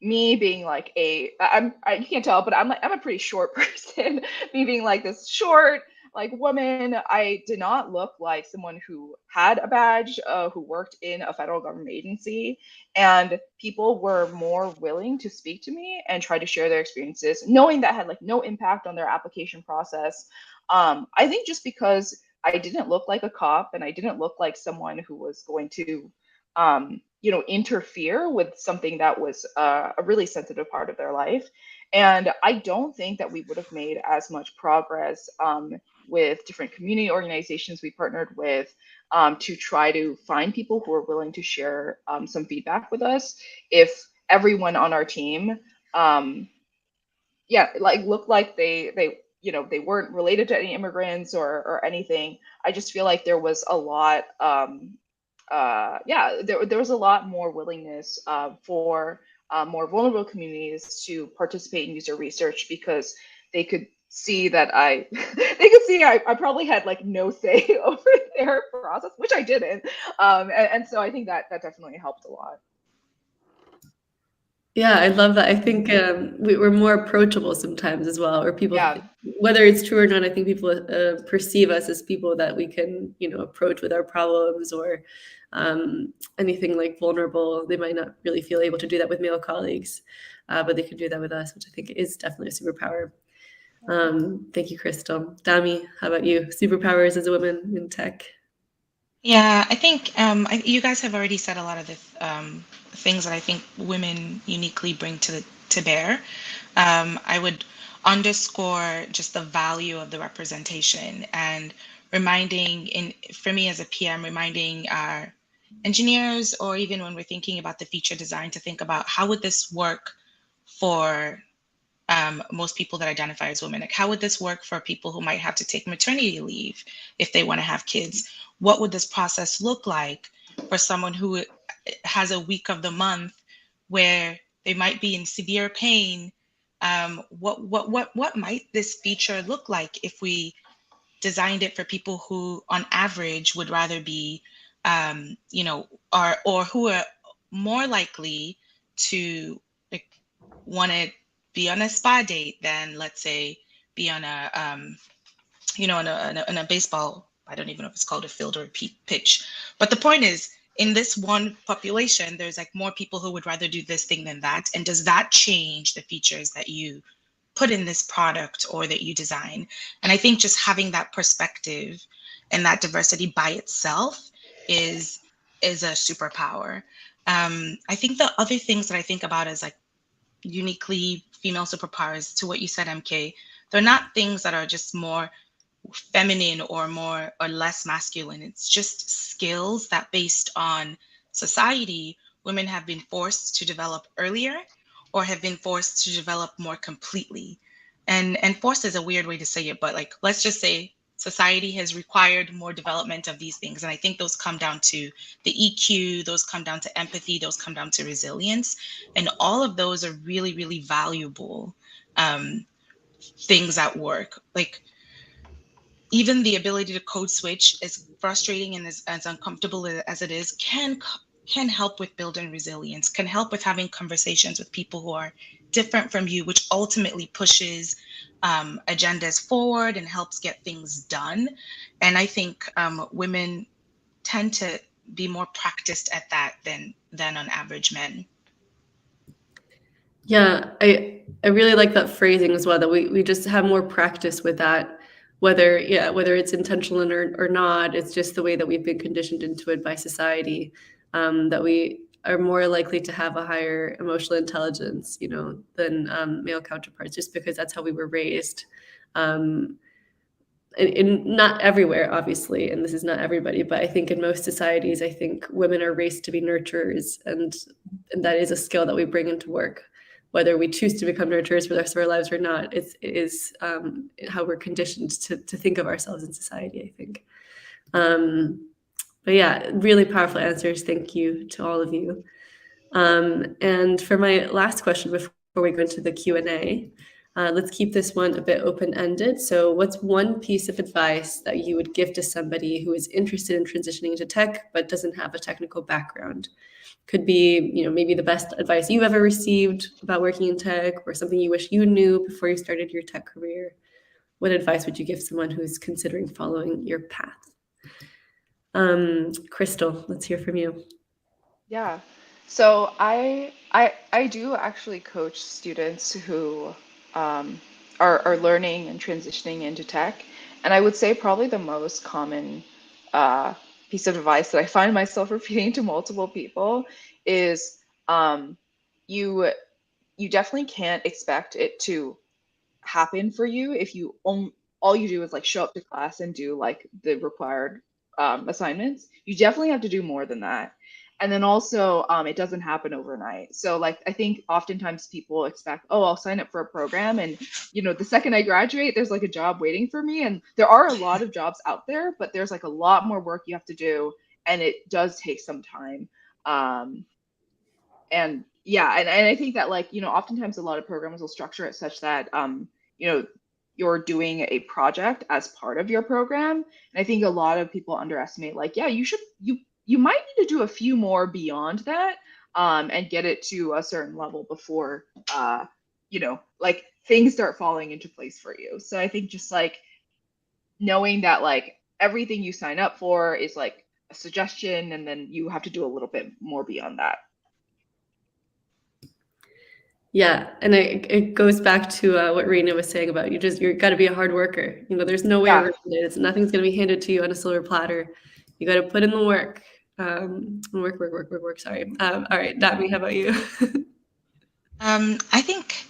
me being like you can't tell, but I'm a pretty short person. Me being like this short like woman, I did not look like someone who had a badge, who worked in a federal government agency, and people were more willing to speak to me and try to share their experiences, knowing that had like no impact on their application process. I think just because I didn't look like a cop and I didn't look like someone who was going to, interfere with something that was a really sensitive part of their life. And I don't think that we would have made as much progress with different community organizations we partnered with to try to find people who are willing to share some feedback with us if everyone on our team, looked like they weren't related to any immigrants or anything. I just feel like there was a lot, there was a lot more willingness for more vulnerable communities to participate in user research because they could see that I probably had like no say over their process, which I didn't. And so I think that definitely helped a lot. Yeah, I love that. I think we're more approachable sometimes as well, or people, Yeah. whether it's true or not, I think people perceive us as people that we can, approach with our problems or anything like vulnerable. They might not really feel able to do that with male colleagues, but they can do that with us, which I think is definitely a superpower. Thank you, Crystal. Dami, how about you? Superpowers as a woman in tech? Yeah, I think you guys have already said a lot of the things that I think women uniquely bring to bear. I would underscore just the value of the representation and for me as a PM, reminding our engineers, or even when we're thinking about the feature design, to think about how would this work for most people that identify as women. Like, how would this work for people who might have to take maternity leave if they want to have kids? What would this process look like for someone who has a week of the month where they might be in severe pain? What might this feature look like if we designed it for people who, on average, would rather be, or who are more likely to want to be on a spa date than, let's say, be on a in a baseball, I don't even know if it's called a field or a pitch. But the point is, in this one population, there's like more people who would rather do this thing than that. And does that change the features that you put in this product or that you design? And I think just having that perspective and that diversity by itself is a superpower. I think the other things that I think about is like uniquely female superpowers, to what you said, MK. They're not things that are just more feminine or more or less masculine. It's just skills that, based on society, women have been forced to develop earlier or have been forced to develop more completely. And forced is a weird way to say it, but like, let's just say society has required more development of these things. And I think those come down to the EQ, those come down to empathy, those come down to resilience. And all of those are really, really valuable things at work. Like even the ability to code switch, as frustrating and as uncomfortable as it is, can help with building resilience, can help with having conversations with people who are different from you, which ultimately pushes agendas forward and helps get things done. And I think women tend to be more practiced at that than on average men. Yeah, I really like that phrasing as well, that we just have more practice with that, whether it's intentional or not. It's just the way that we've been conditioned into it by society, that we are more likely to have a higher emotional intelligence, than male counterparts, just because that's how we were raised. In not everywhere, obviously, and this is not everybody, but I think in most societies, I think women are raised to be nurturers, and that is a skill that we bring into work, whether we choose to become nurturers for the rest of our lives or not. It is how we're conditioned to think of ourselves in society, I think. But yeah, really powerful answers. Thank you to all of you. And for my last question before we go into the Q&A, let's keep this one a bit open-ended. So what's one piece of advice that you would give to somebody who is interested in transitioning into tech but doesn't have a technical background? Could be, maybe the best advice you've ever received about working in tech, or something you wish you knew before you started your tech career. What advice would you give someone who's considering following your path? Crystal, let's hear from you. Yeah. So I do actually coach students who are learning and transitioning into tech, and I would say probably the most common uh, piece of advice that I find myself repeating to multiple people is you you definitely can't expect it to happen for you if all you do is like show up to class and do like the required assignments. You definitely have to do more than that. And then also, it doesn't happen overnight. So like I think oftentimes people expect, oh, I'll sign up for a program, and the second I graduate, there's like a job waiting for me. And there are a lot of jobs out there, but there's like a lot more work you have to do, and it does take some time. Um, and yeah, and I think that like oftentimes a lot of programs will structure it such that you know you're doing a project as part of your program. And I think a lot of people underestimate, like, yeah, you might need to do a few more beyond that, and get it to a certain level before like things start falling into place for you. So I think just like knowing that like everything you sign up for is like a suggestion, and then you have to do a little bit more beyond that. Yeah, and it goes back to what Rina was saying about you're got to be a hard worker. There's no way Yeah. around it. Nothing's going to be handed to you on a silver platter. You got to put in the work. Work. Sorry. All right, Dami, how about you? I think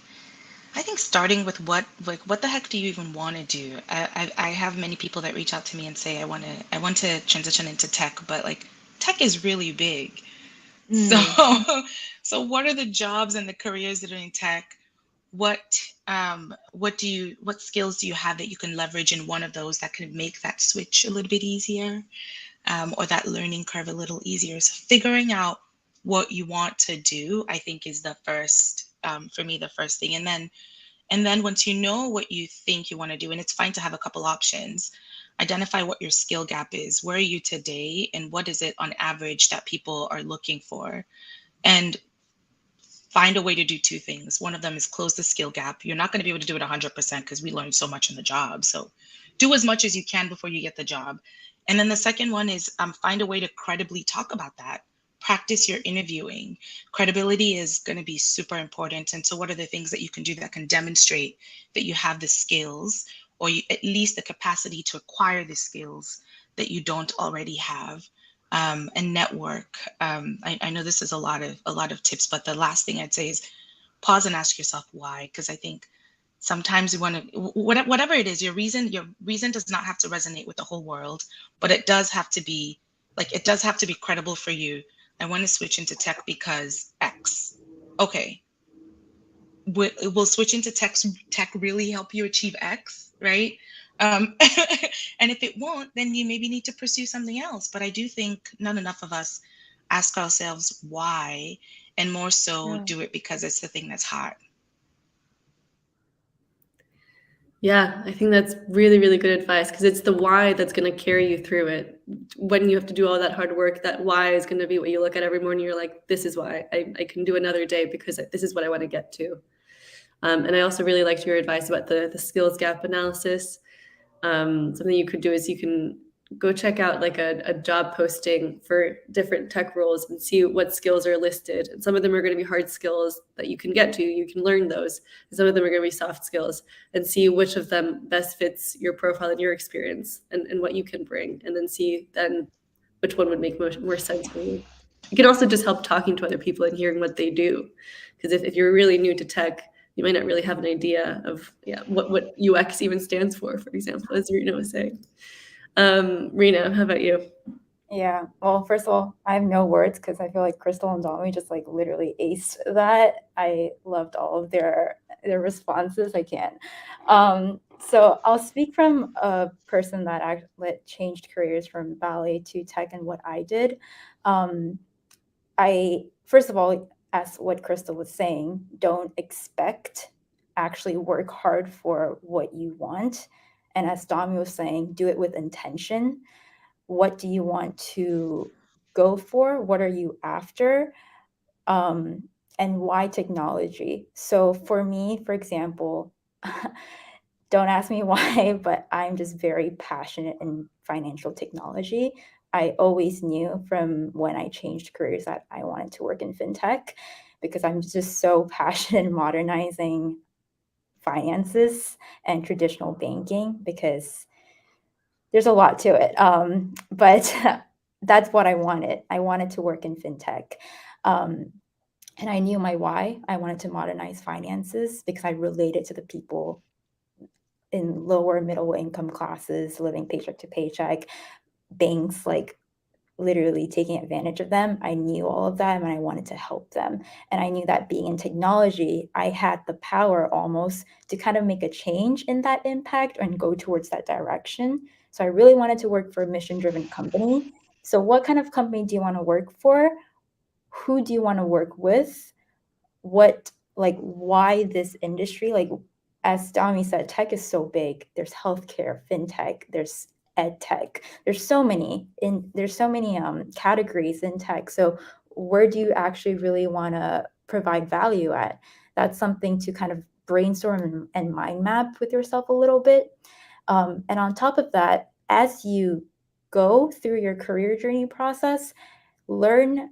starting with what the heck do you even want to do? I have many people that reach out to me and say I want to transition into tech, but like tech is really big. So Mm. so what are the jobs and the careers that are in tech? What skills do you have that you can leverage in one of those that could make that switch a little bit easier, or that learning curve a little easier? So figuring out what you want to do, I think, is the first, for me, the first thing. And then once you know what you think you want to do, and it's fine to have a couple options, identify what your skill gap is. Where are you today, and what is it on average that people are looking for? And find a way to do two things. One of them is close the skill gap. You're not going to be able to do it 100% because we learn so much in the job. So do as much as you can before you get the job. And then the second one is find a way to credibly talk about that. Practice your interviewing. Credibility is going to be super important. And so what are the things that you can do that can demonstrate that you have the skills, or at least the capacity to acquire the skills that you don't already have? And network. I know this is a lot of tips, but the last thing I'd say is pause and ask yourself why, because I think sometimes you want to, whatever it is, your reason does not have to resonate with the whole world, but it does have to be credible for you. I want to switch into tech because X. Okay, will switching to tech really help you achieve X, right? Um, and if it won't, then you maybe need to pursue something else. But I do think not enough of us ask ourselves why, and more so Yeah. do it because it's the thing that's hot. Yeah, I think that's really, really good advice because it's the why that's going to carry you through it. When you have to do all that hard work, that why is going to be what you look at every morning. You're like, this is why I can do another day because this is what I want to get to. And I also really liked your advice about the skills gap analysis. Something you could do is you can go check out like a job posting for different tech roles and see what skills are listed. And some of them are going to be hard skills that you can get to. You can learn those. And some of them are going to be soft skills, and see which of them best fits your profile and your experience and what you can bring. And then see then which one would make more sense for you. It can also just help talking to other people and hearing what they do. Because if you're really new to tech, you might not really have an idea of what UX even stands for example, as Rina was saying. Rina, how about you? Yeah. Well, first of all, I have no words because I feel like Crystal and Dami just like literally aced that. I loved all of their responses. I can't. So I'll speak from a person that actually changed careers from ballet to tech and what I did. I first of all, as what Crystal was saying, don't expect, actually work hard for what you want. And as Dami was saying, do it with intention. What do you want to go for? What are you after? And why technology? So for me, for example, don't ask me why, but I'm just very passionate in financial technology. I always knew from when I changed careers that I wanted to work in fintech because I'm just so passionate in modernizing finances and traditional banking because there's a lot to it. But that's what I wanted. I wanted to work in fintech. And I knew my why. I wanted to modernize finances because I related to the people in lower middle income classes living paycheck to paycheck, banks like literally taking advantage of them. I knew all of that and I wanted to help them. And I knew that being in technology, I had the power almost to kind of make a change in that impact and go towards that direction. So I really wanted to work for a mission-driven company. So what kind of company do you want to work for? Who do you want to work with? What, like, why this industry? Like, as Dami said, tech is so big. There's healthcare, fintech, there's ed tech. There's so many categories in tech. So where do you actually really want to provide value at? That's something to kind of brainstorm and mind map with yourself a little bit. And on top of that, as you go through your career journey process, learn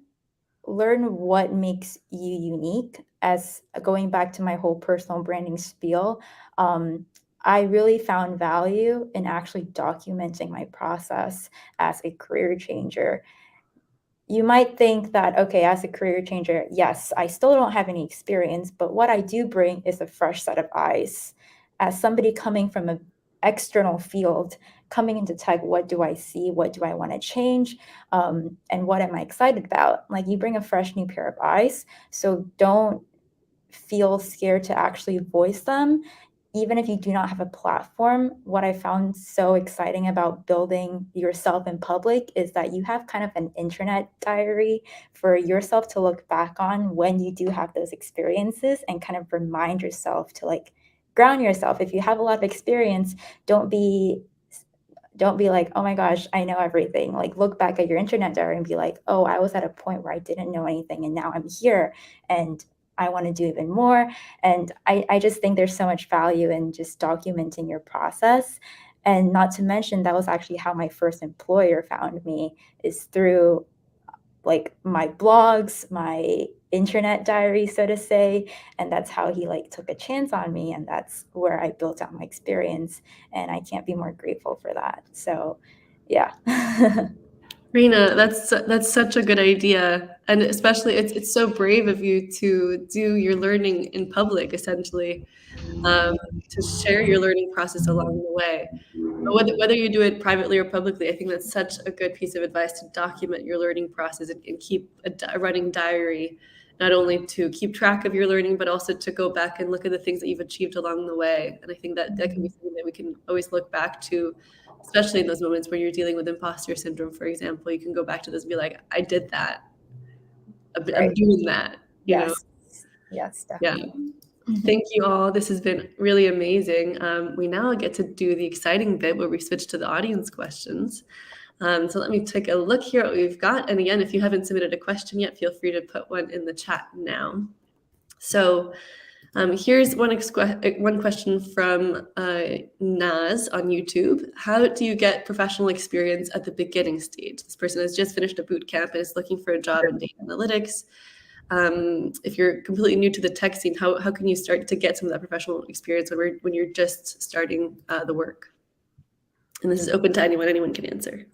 what makes you unique. As going back to my whole personal branding spiel, I really found value in actually documenting my process as a career changer. You might think that, okay, as a career changer, yes, I still don't have any experience, but what I do bring is a fresh set of eyes. As somebody coming from an external field, coming into tech, what do I see? What do I want to change? And what am I excited about? Like, you bring a fresh new pair of eyes. So don't feel scared to actually voice them. Even if you do not have a platform, what I found so exciting about building yourself in public is that you have kind of an internet diary for yourself to look back on when you do have those experiences and kind of remind yourself to like ground yourself. If you have a lot of experience, don't be like, oh my gosh, I know everything. Like, look back at your internet diary and be like, oh, I was at a point where I didn't know anything and now I'm here and I want to do even more. And I just think there's so much value in just documenting your process. And not to mention, that was actually how my first employer found me, is through like my blogs, my internet diary, so to say. And that's how he like took a chance on me. And that's where I built out my experience. And I can't be more grateful for that. So yeah. Rina, that's such a good idea, and especially it's so brave of you to do your learning in public, essentially, to share your learning process along the way. But whether you do it privately or publicly, I think that's such a good piece of advice to document your learning process and keep a running diary, not only to keep track of your learning, but also to go back and look at the things that you've achieved along the way. And I think that can be something that we can always look back to, especially in those moments where you're dealing with imposter syndrome, for example. You can go back to this and be like, I did that. I'm Right. doing that, you know? Yes. Yes, Yeah. definitely. Thank you all. This has been really amazing. We now get to do the exciting bit where we switch to the audience questions. So let me take a look here at what we've got. And again, if you haven't submitted a question yet, feel free to put one in the chat now. So here's one question from Naz on YouTube. How do you get professional experience at the beginning stage? This person has just finished a boot camp and is looking for a job in data analytics. If you're completely new to the tech scene, how can you start to get some of that professional experience when you're just starting the work? And this is open to anyone. Anyone can answer.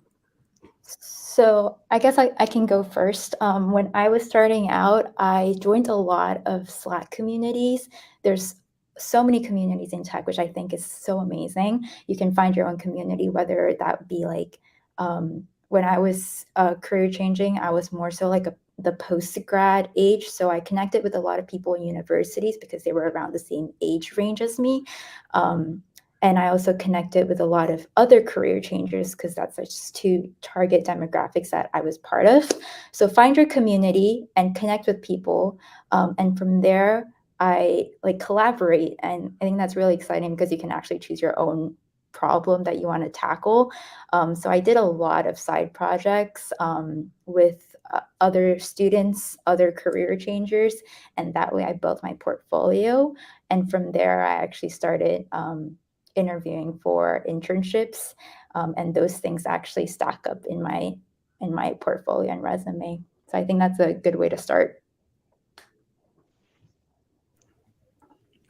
So I guess I can go first. When I was starting out, I joined a lot of Slack communities. There's so many communities in tech, which I think is so amazing. You can find your own community, whether that be like when I was career changing, I was more so like the post-grad age. So I connected with a lot of people in universities because they were around the same age range as me. And I also connected with a lot of other career changers because that's just two target demographics that I was part of. So find your community and connect with people. And from there, I collaborate. And I think that's really exciting because you can actually choose your own problem that you want to tackle. So I did a lot of side projects with other students, other career changers. And that way I built my portfolio. And from there, I actually started interviewing for internships, and those things actually stack up in my portfolio and resume. So I think that's a good way to start.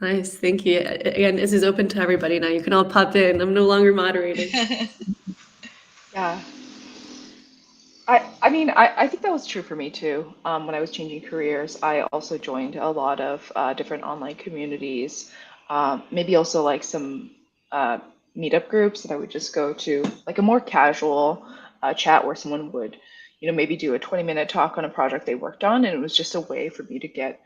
Nice, thank you. Again, this is open to everybody now. You can all pop in. I'm no longer moderating. Yeah. I mean, I think that was true for me too. When I was changing careers, I also joined a lot of different online communities, maybe also like some meetup groups that I would just go to, like a more casual chat where someone would, maybe do a 20-minute talk on a project they worked on. And it was just a way for me to get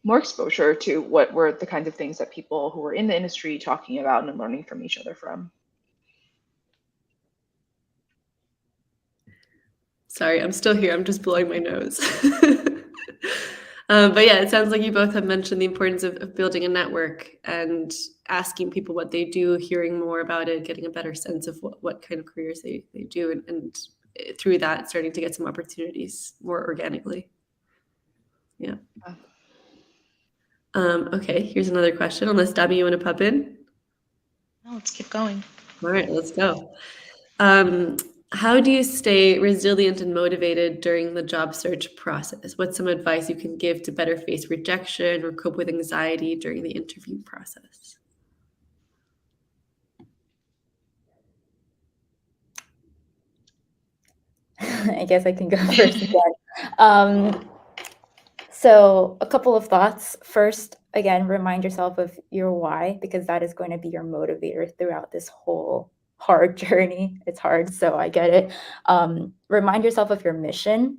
more exposure to what were the kinds of things that people who were in the industry talking about and learning from each other from. Sorry, I'm still here. I'm just blowing my nose. But yeah, it sounds like you both have mentioned the importance of building a network and asking people what they do, hearing more about it, getting a better sense of what kind of careers they do, and through that, starting to get some opportunities more organically. Yeah. Okay, here's another question. Unless Dami, you want to pop in? No, let's keep going. All right, let's go. How do you stay resilient and motivated during the job search process? What's some advice you can give to better face rejection or cope with anxiety during the interview process? I guess I can go first again. So a couple of thoughts. First, again, remind yourself of your why, because that is going to be your motivator throughout this whole hard journey. It's hard, so I get it. Remind yourself of your mission.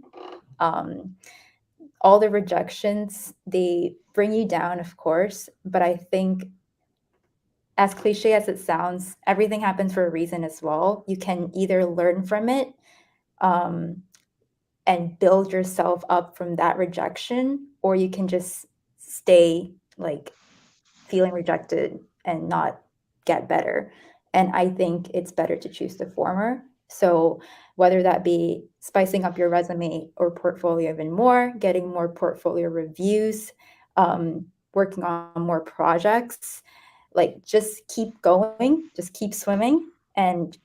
All the rejections, they bring you down, of course, but I think, as cliche as it sounds, everything happens for a reason as well. You can either learn from it and build yourself up from that rejection, or you can just stay like feeling rejected and not get better. And I think it's better to choose the former. So whether that be spicing up your resume or portfolio even more, getting more portfolio reviews, working on more projects, like just keep going, just keep swimming. And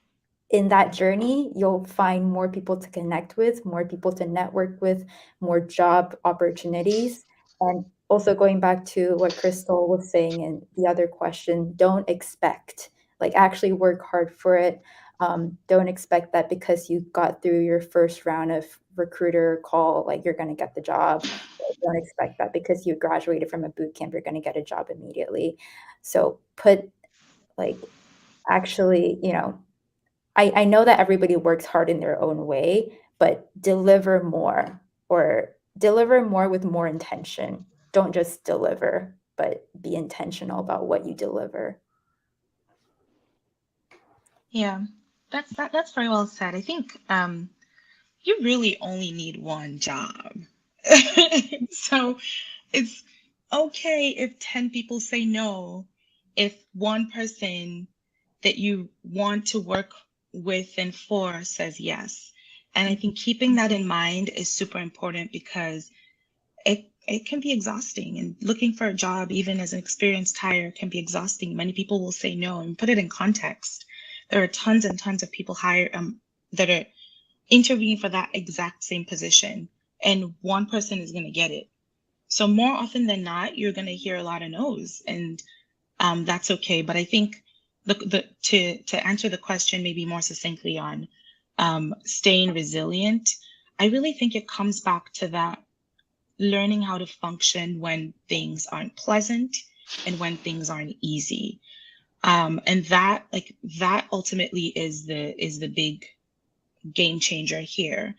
in that journey, you'll find more people to connect with, more people to network with, more job opportunities. And also going back to what Crystal was saying in the other question, don't expect, like actually work hard for it. Don't expect that because you got through your first round of recruiter call, like you're going to get the job. Don't expect that because you graduated from a boot camp, you're going to get a job immediately. So actually, I know that everybody works hard in their own way, but deliver more with more intention. Don't just deliver, but be intentional about what you deliver. Yeah, that's very well said. I think you really only need one job. So it's okay if 10 people say no, if one person that you want to work with and for says yes. And I think keeping that in mind is super important because it can be exhausting, and looking for a job, even as an experienced hire, can be exhausting. Many people will say no. And put it in context, there are tons and tons of people that are interviewing for that exact same position, and one person is going to get it. So more often than not, you're going to hear a lot of no's, and that's okay. But I think to answer the question maybe more succinctly on staying resilient, I really think it comes back to that learning how to function when things aren't pleasant and when things aren't easy. And that ultimately is the big game changer here.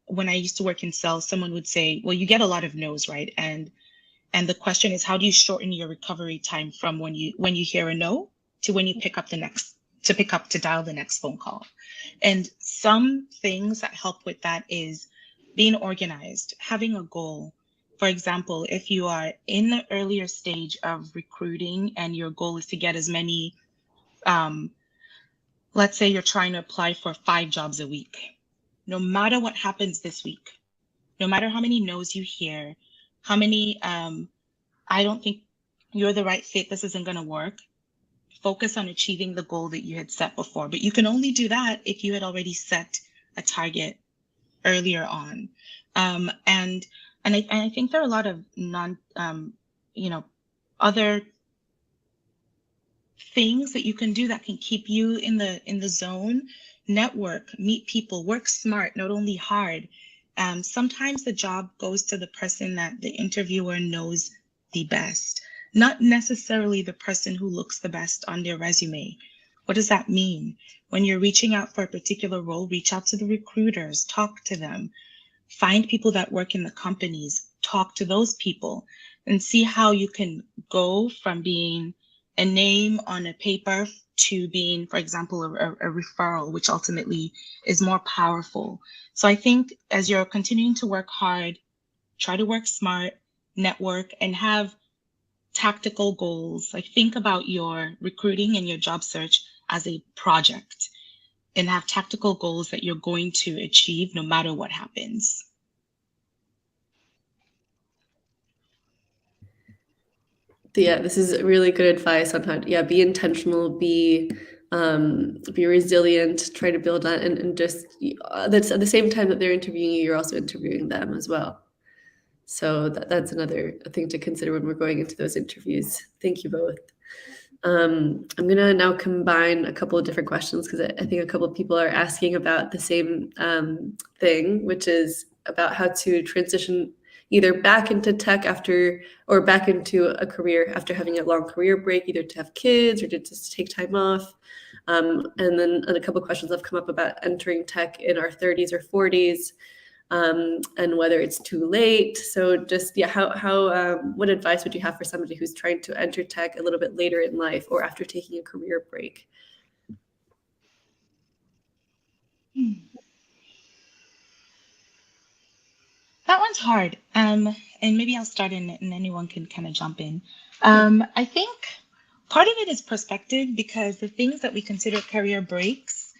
When I used to work in sales, someone would say, well, you get a lot of no's, right? And the question is, how do you shorten your recovery time from when you hear a no to when you pick up to dial the next phone call? And some things that help with that is being organized, having a goal. For example, if you are in the earlier stage of recruiting and your goal is to get as many, let's say you're trying to apply for 5 jobs a week. No matter what happens this week, no matter how many no's you hear, how many, I don't think you're the right fit, this isn't going to work, focus on achieving the goal that you had set before. But you can only do that if you had already set a target earlier on. And I think there are a lot of other things that you can do that can keep you in the zone. Network, meet people, work smart, not only hard. Sometimes the job goes to the person that the interviewer knows the best, not necessarily the person who looks the best on their resume. What does that mean? When you're reaching out for a particular role, reach out to the recruiters, talk to them, find people that work in the companies, talk to those people, and see how you can go from being a name on a paper to being, for example, a referral, which ultimately is more powerful. So I think as you're continuing to work hard, try to work smart, network, and have tactical goals. Like, think about your recruiting and your job search as a project, and have tactical goals that you're going to achieve no matter what happens. Yeah, this is really good advice on how to, be intentional, be resilient, try to build on, and just that's at the same time that they're interviewing you, you're also interviewing them as well. So that's another thing to consider when we're going into those interviews. Thank you both. I'm going to now combine a couple of different questions because I think a couple of people are asking about the same thing, which is about how to transition either back into tech or back into a career after having a long career break, either to have kids or to just take time off. And then a couple of questions have come up about entering tech in our 30s or 40s. And whether it's too late. So just, what advice would you have for somebody who's trying to enter tech a little bit later in life or after taking a career break? That one's hard. And maybe I'll start and anyone can kind of jump in. I think part of it is perspective, because the things that we consider career breaks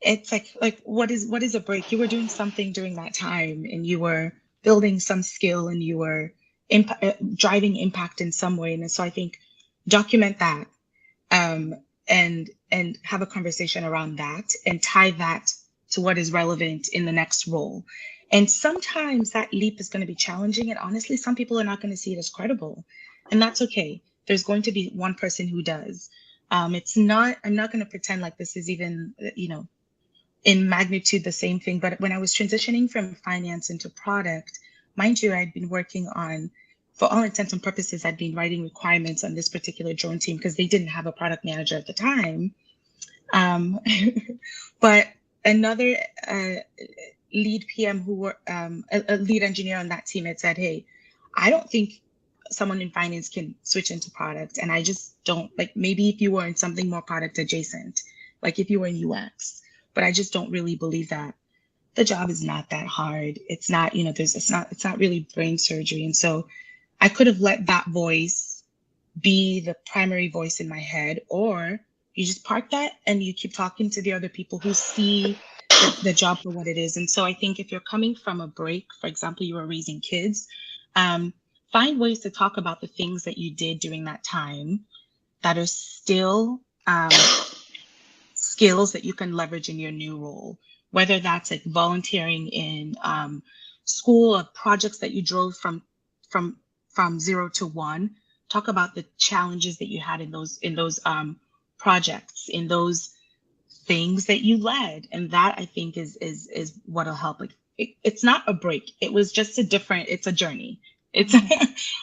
it's like what is a break? You were doing something during that time, and you were building some skill, and you were driving impact in some way. And so I think document that, and have a conversation around that, and tie that to what is relevant in the next role. And sometimes that leap is going to be challenging, and honestly, some people are not going to see it as credible, and that's okay. There's going to be one person who does. I'm not going to pretend like this is even, in magnitude the same thing. But when I was transitioning from finance into product, mind you, I'd been working on, for all intents and purposes, I'd been writing requirements on this particular drone team because they didn't have a product manager at the time. But another lead PM who were a lead engineer on that team had said, hey, I don't think someone in finance can switch into product. And I just don't, like, maybe if you were in something more product adjacent, like if you were in UX, but I just don't really believe that. the job is not that hard. It's not, it's not really brain surgery. And so I could have let that voice be the primary voice in my head, or you just park that and you keep talking to the other people who see the job for what it is. And so I think if you're coming from a break, for example, you were raising kids, find ways to talk about the things that you did during that time that are still skills that you can leverage in your new role, whether that's like volunteering in school or projects that you drove from 0 to 1. Talk about the challenges that you had in those projects, in those things that you led, and that I think is what'll help. Like it's not a break. It was just it's a journey. It's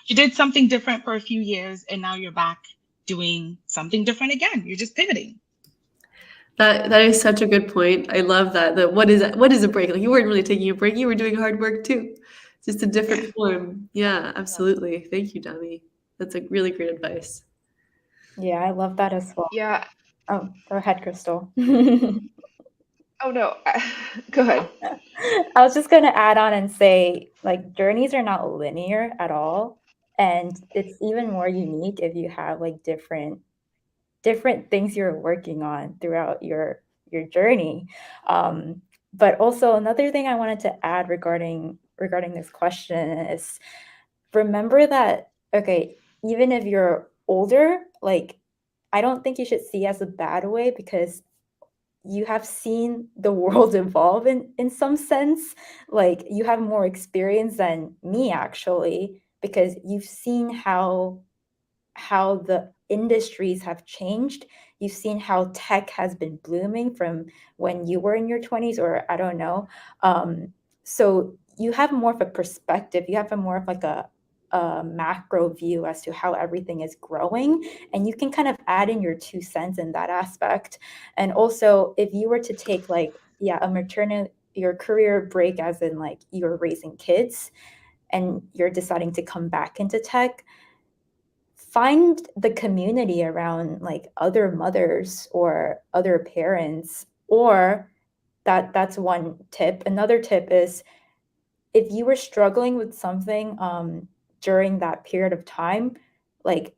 you did something different for a few years, and now you're back doing something different again. You're just pivoting. That is such a good point. I love that. What is a break? Like you weren't really taking a break. You were doing hard work too. Just a different form. Yeah, absolutely. Thank you, Dami. That's a really great advice. Yeah, I love that as well. Yeah. Oh, go ahead, Crystal. Oh no, go ahead. I was just going to add on and say, like, journeys are not linear at all. And it's even more unique if you have like different things you're working on throughout your journey. But also another thing I wanted to add regarding this question is remember that, okay, even if you're older, like, I don't think you should see as a bad way, because you have seen the world evolve in some sense. Like you have more experience than me actually, because you've seen how the industries have changed. You've seen how tech has been blooming from when you were in your 20s, or I don't know. So you have more of a perspective. You have a more of like a macro view as to how everything is growing, and you can kind of add in your 2 cents in that aspect. And also, if you were to take like, a maternity, your career break, as in like you're raising kids and you're deciding to come back into tech, find the community around like other mothers or other parents, or that's one tip. Another tip is, if you were struggling with something during that period of time, like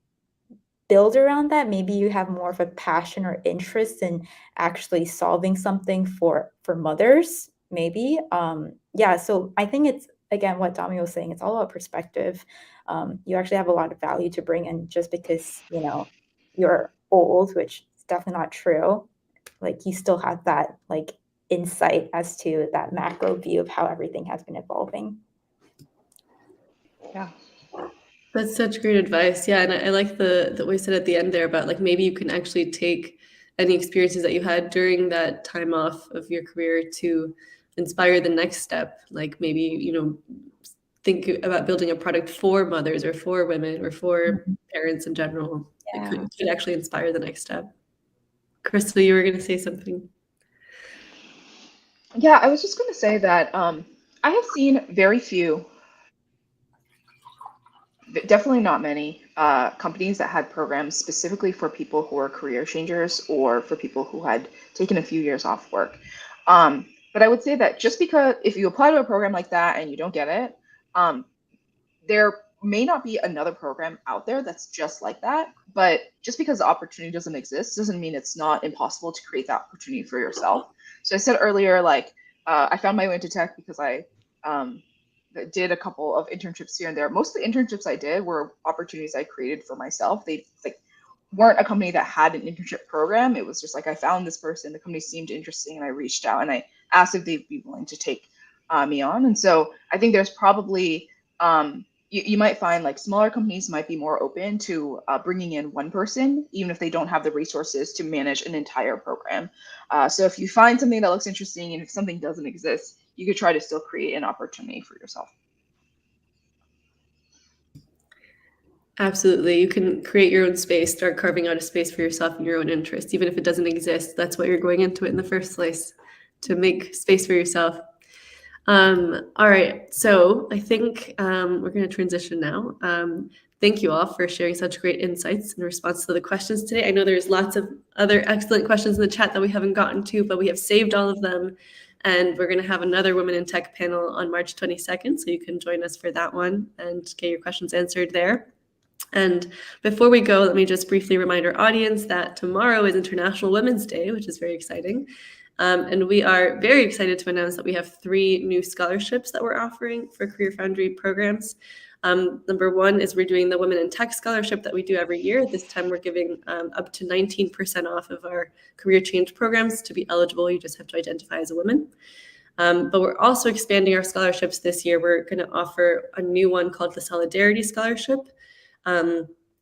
build around that. Maybe you have more of a passion or interest in actually solving something for mothers, maybe. So I think it's, again, what Dami was saying, it's all about perspective. You actually have a lot of value to bring in, just because, you're old, which is definitely not true. Like you still have that like insight as to that macro view of how everything has been evolving. Yeah. That's such great advice. Yeah, and I like the way you said at the end there about like maybe you can actually take any experiences that you had during that time off of your career to inspire the next step. Like maybe, think about building a product for mothers or for women or for parents in general. Yeah. It could actually inspire the next step. Crystal, you were going to say something. Yeah, I was just going to say that I have seen very few, definitely not many, companies that had programs specifically for people who are career changers or for people who had taken a few years off work. But I would say that just because if you apply to a program like that and you don't get it, there may not be another program out there that's just like that. But just because the opportunity doesn't exist doesn't mean it's not impossible to create that opportunity for yourself. So I said earlier, like, I found my way into tech because I did a couple of internships here and there. Most of the internships I did were opportunities I created for myself. They weren't a company that had an internship program. It was just like I found this person, the company seemed interesting, and I reached out and I asked if they'd be willing to take me on. And so I think there's probably you might find like smaller companies might be more open to bringing in one person, even if they don't have the resources to manage an entire program. So if you find something that looks interesting and if something doesn't exist, you could try to still create an opportunity for yourself. Absolutely. You can create your own space, start carving out a space for yourself and your own interests. Even if it doesn't exist, that's what you're going into it in the first place, to make space for yourself. All right, so I think we're going to transition now. Thank you all for sharing such great insights in response to the questions today. I know there's lots of other excellent questions in the chat that we haven't gotten to, but we have saved all of them And we're going to have another Women in Tech panel on March 22nd, so you can join us for that one and get your questions answered there. And before we go, let me just briefly remind our audience that tomorrow is International Women's Day, which is very exciting. And we are very excited to announce that we have 3 new scholarships that we're offering for CareerFoundry programs. Number one is we're doing the Women in Tech Scholarship that we do every year. This time we're giving up to 19% off of our career change programs. To be eligible, you just have to identify as a woman. But we're also expanding our scholarships this year. We're going to offer a new one called the Solidarity Scholarship,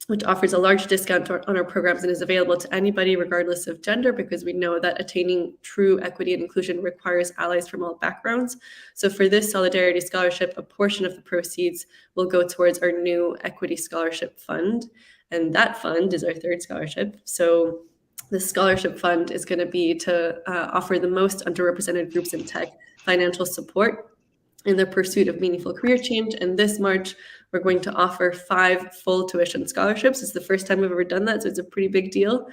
which offers a large discount on our programs and is available to anybody regardless of gender, because we know that attaining true equity and inclusion requires allies from all backgrounds. So for this Solidarity Scholarship, a portion of the proceeds will go towards our new Equity Scholarship Fund, and that fund is our 3rd scholarship. So the scholarship fund is going to be to offer the most underrepresented groups in tech financial support in the pursuit of meaningful career change. And this March, we're going to offer 5 full tuition scholarships. It's the first time we've ever done that, so it's a pretty big deal.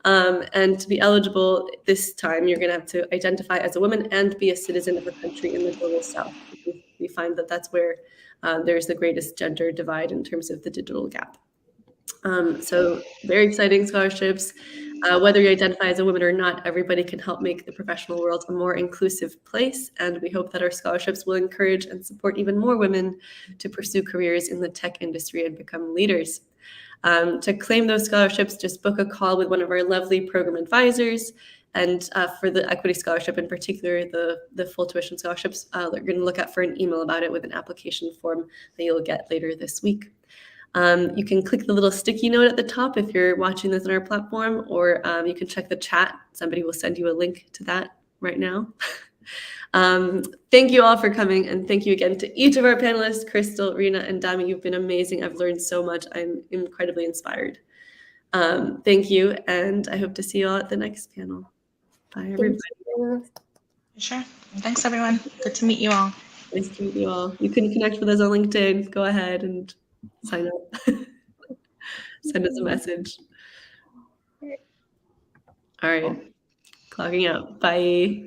And to be eligible this time, you're going to have to identify as a woman and be a citizen of a country in the global south. We find that that's where there's the greatest gender divide in terms of the digital gap. So very exciting scholarships. Whether you identify as a woman or not, everybody can help make the professional world a more inclusive place. And we hope that our scholarships will encourage and support even more women to pursue careers in the tech industry and become leaders. To claim those scholarships, just book a call with one of our lovely program advisors. And for the equity scholarship in particular, the full tuition scholarships, we're going to look out for an email about it with an application form that you'll get later this week. You can click the little sticky note at the top if you're watching this on our platform, or you can check the chat. Somebody will send you a link to that right now. Thank you all for coming, and thank you again to each of our panelists, Crystal, Rina, and Dami. You've been amazing. I've learned so much. I'm incredibly inspired. Thank you, and I hope to see you all at the next panel. Bye, everybody. Sure. Thanks, everyone. Good to meet you all. Nice to meet you all. You can connect with us on LinkedIn. Go ahead and sign up. Send us a message. All right. Clogging out. Bye.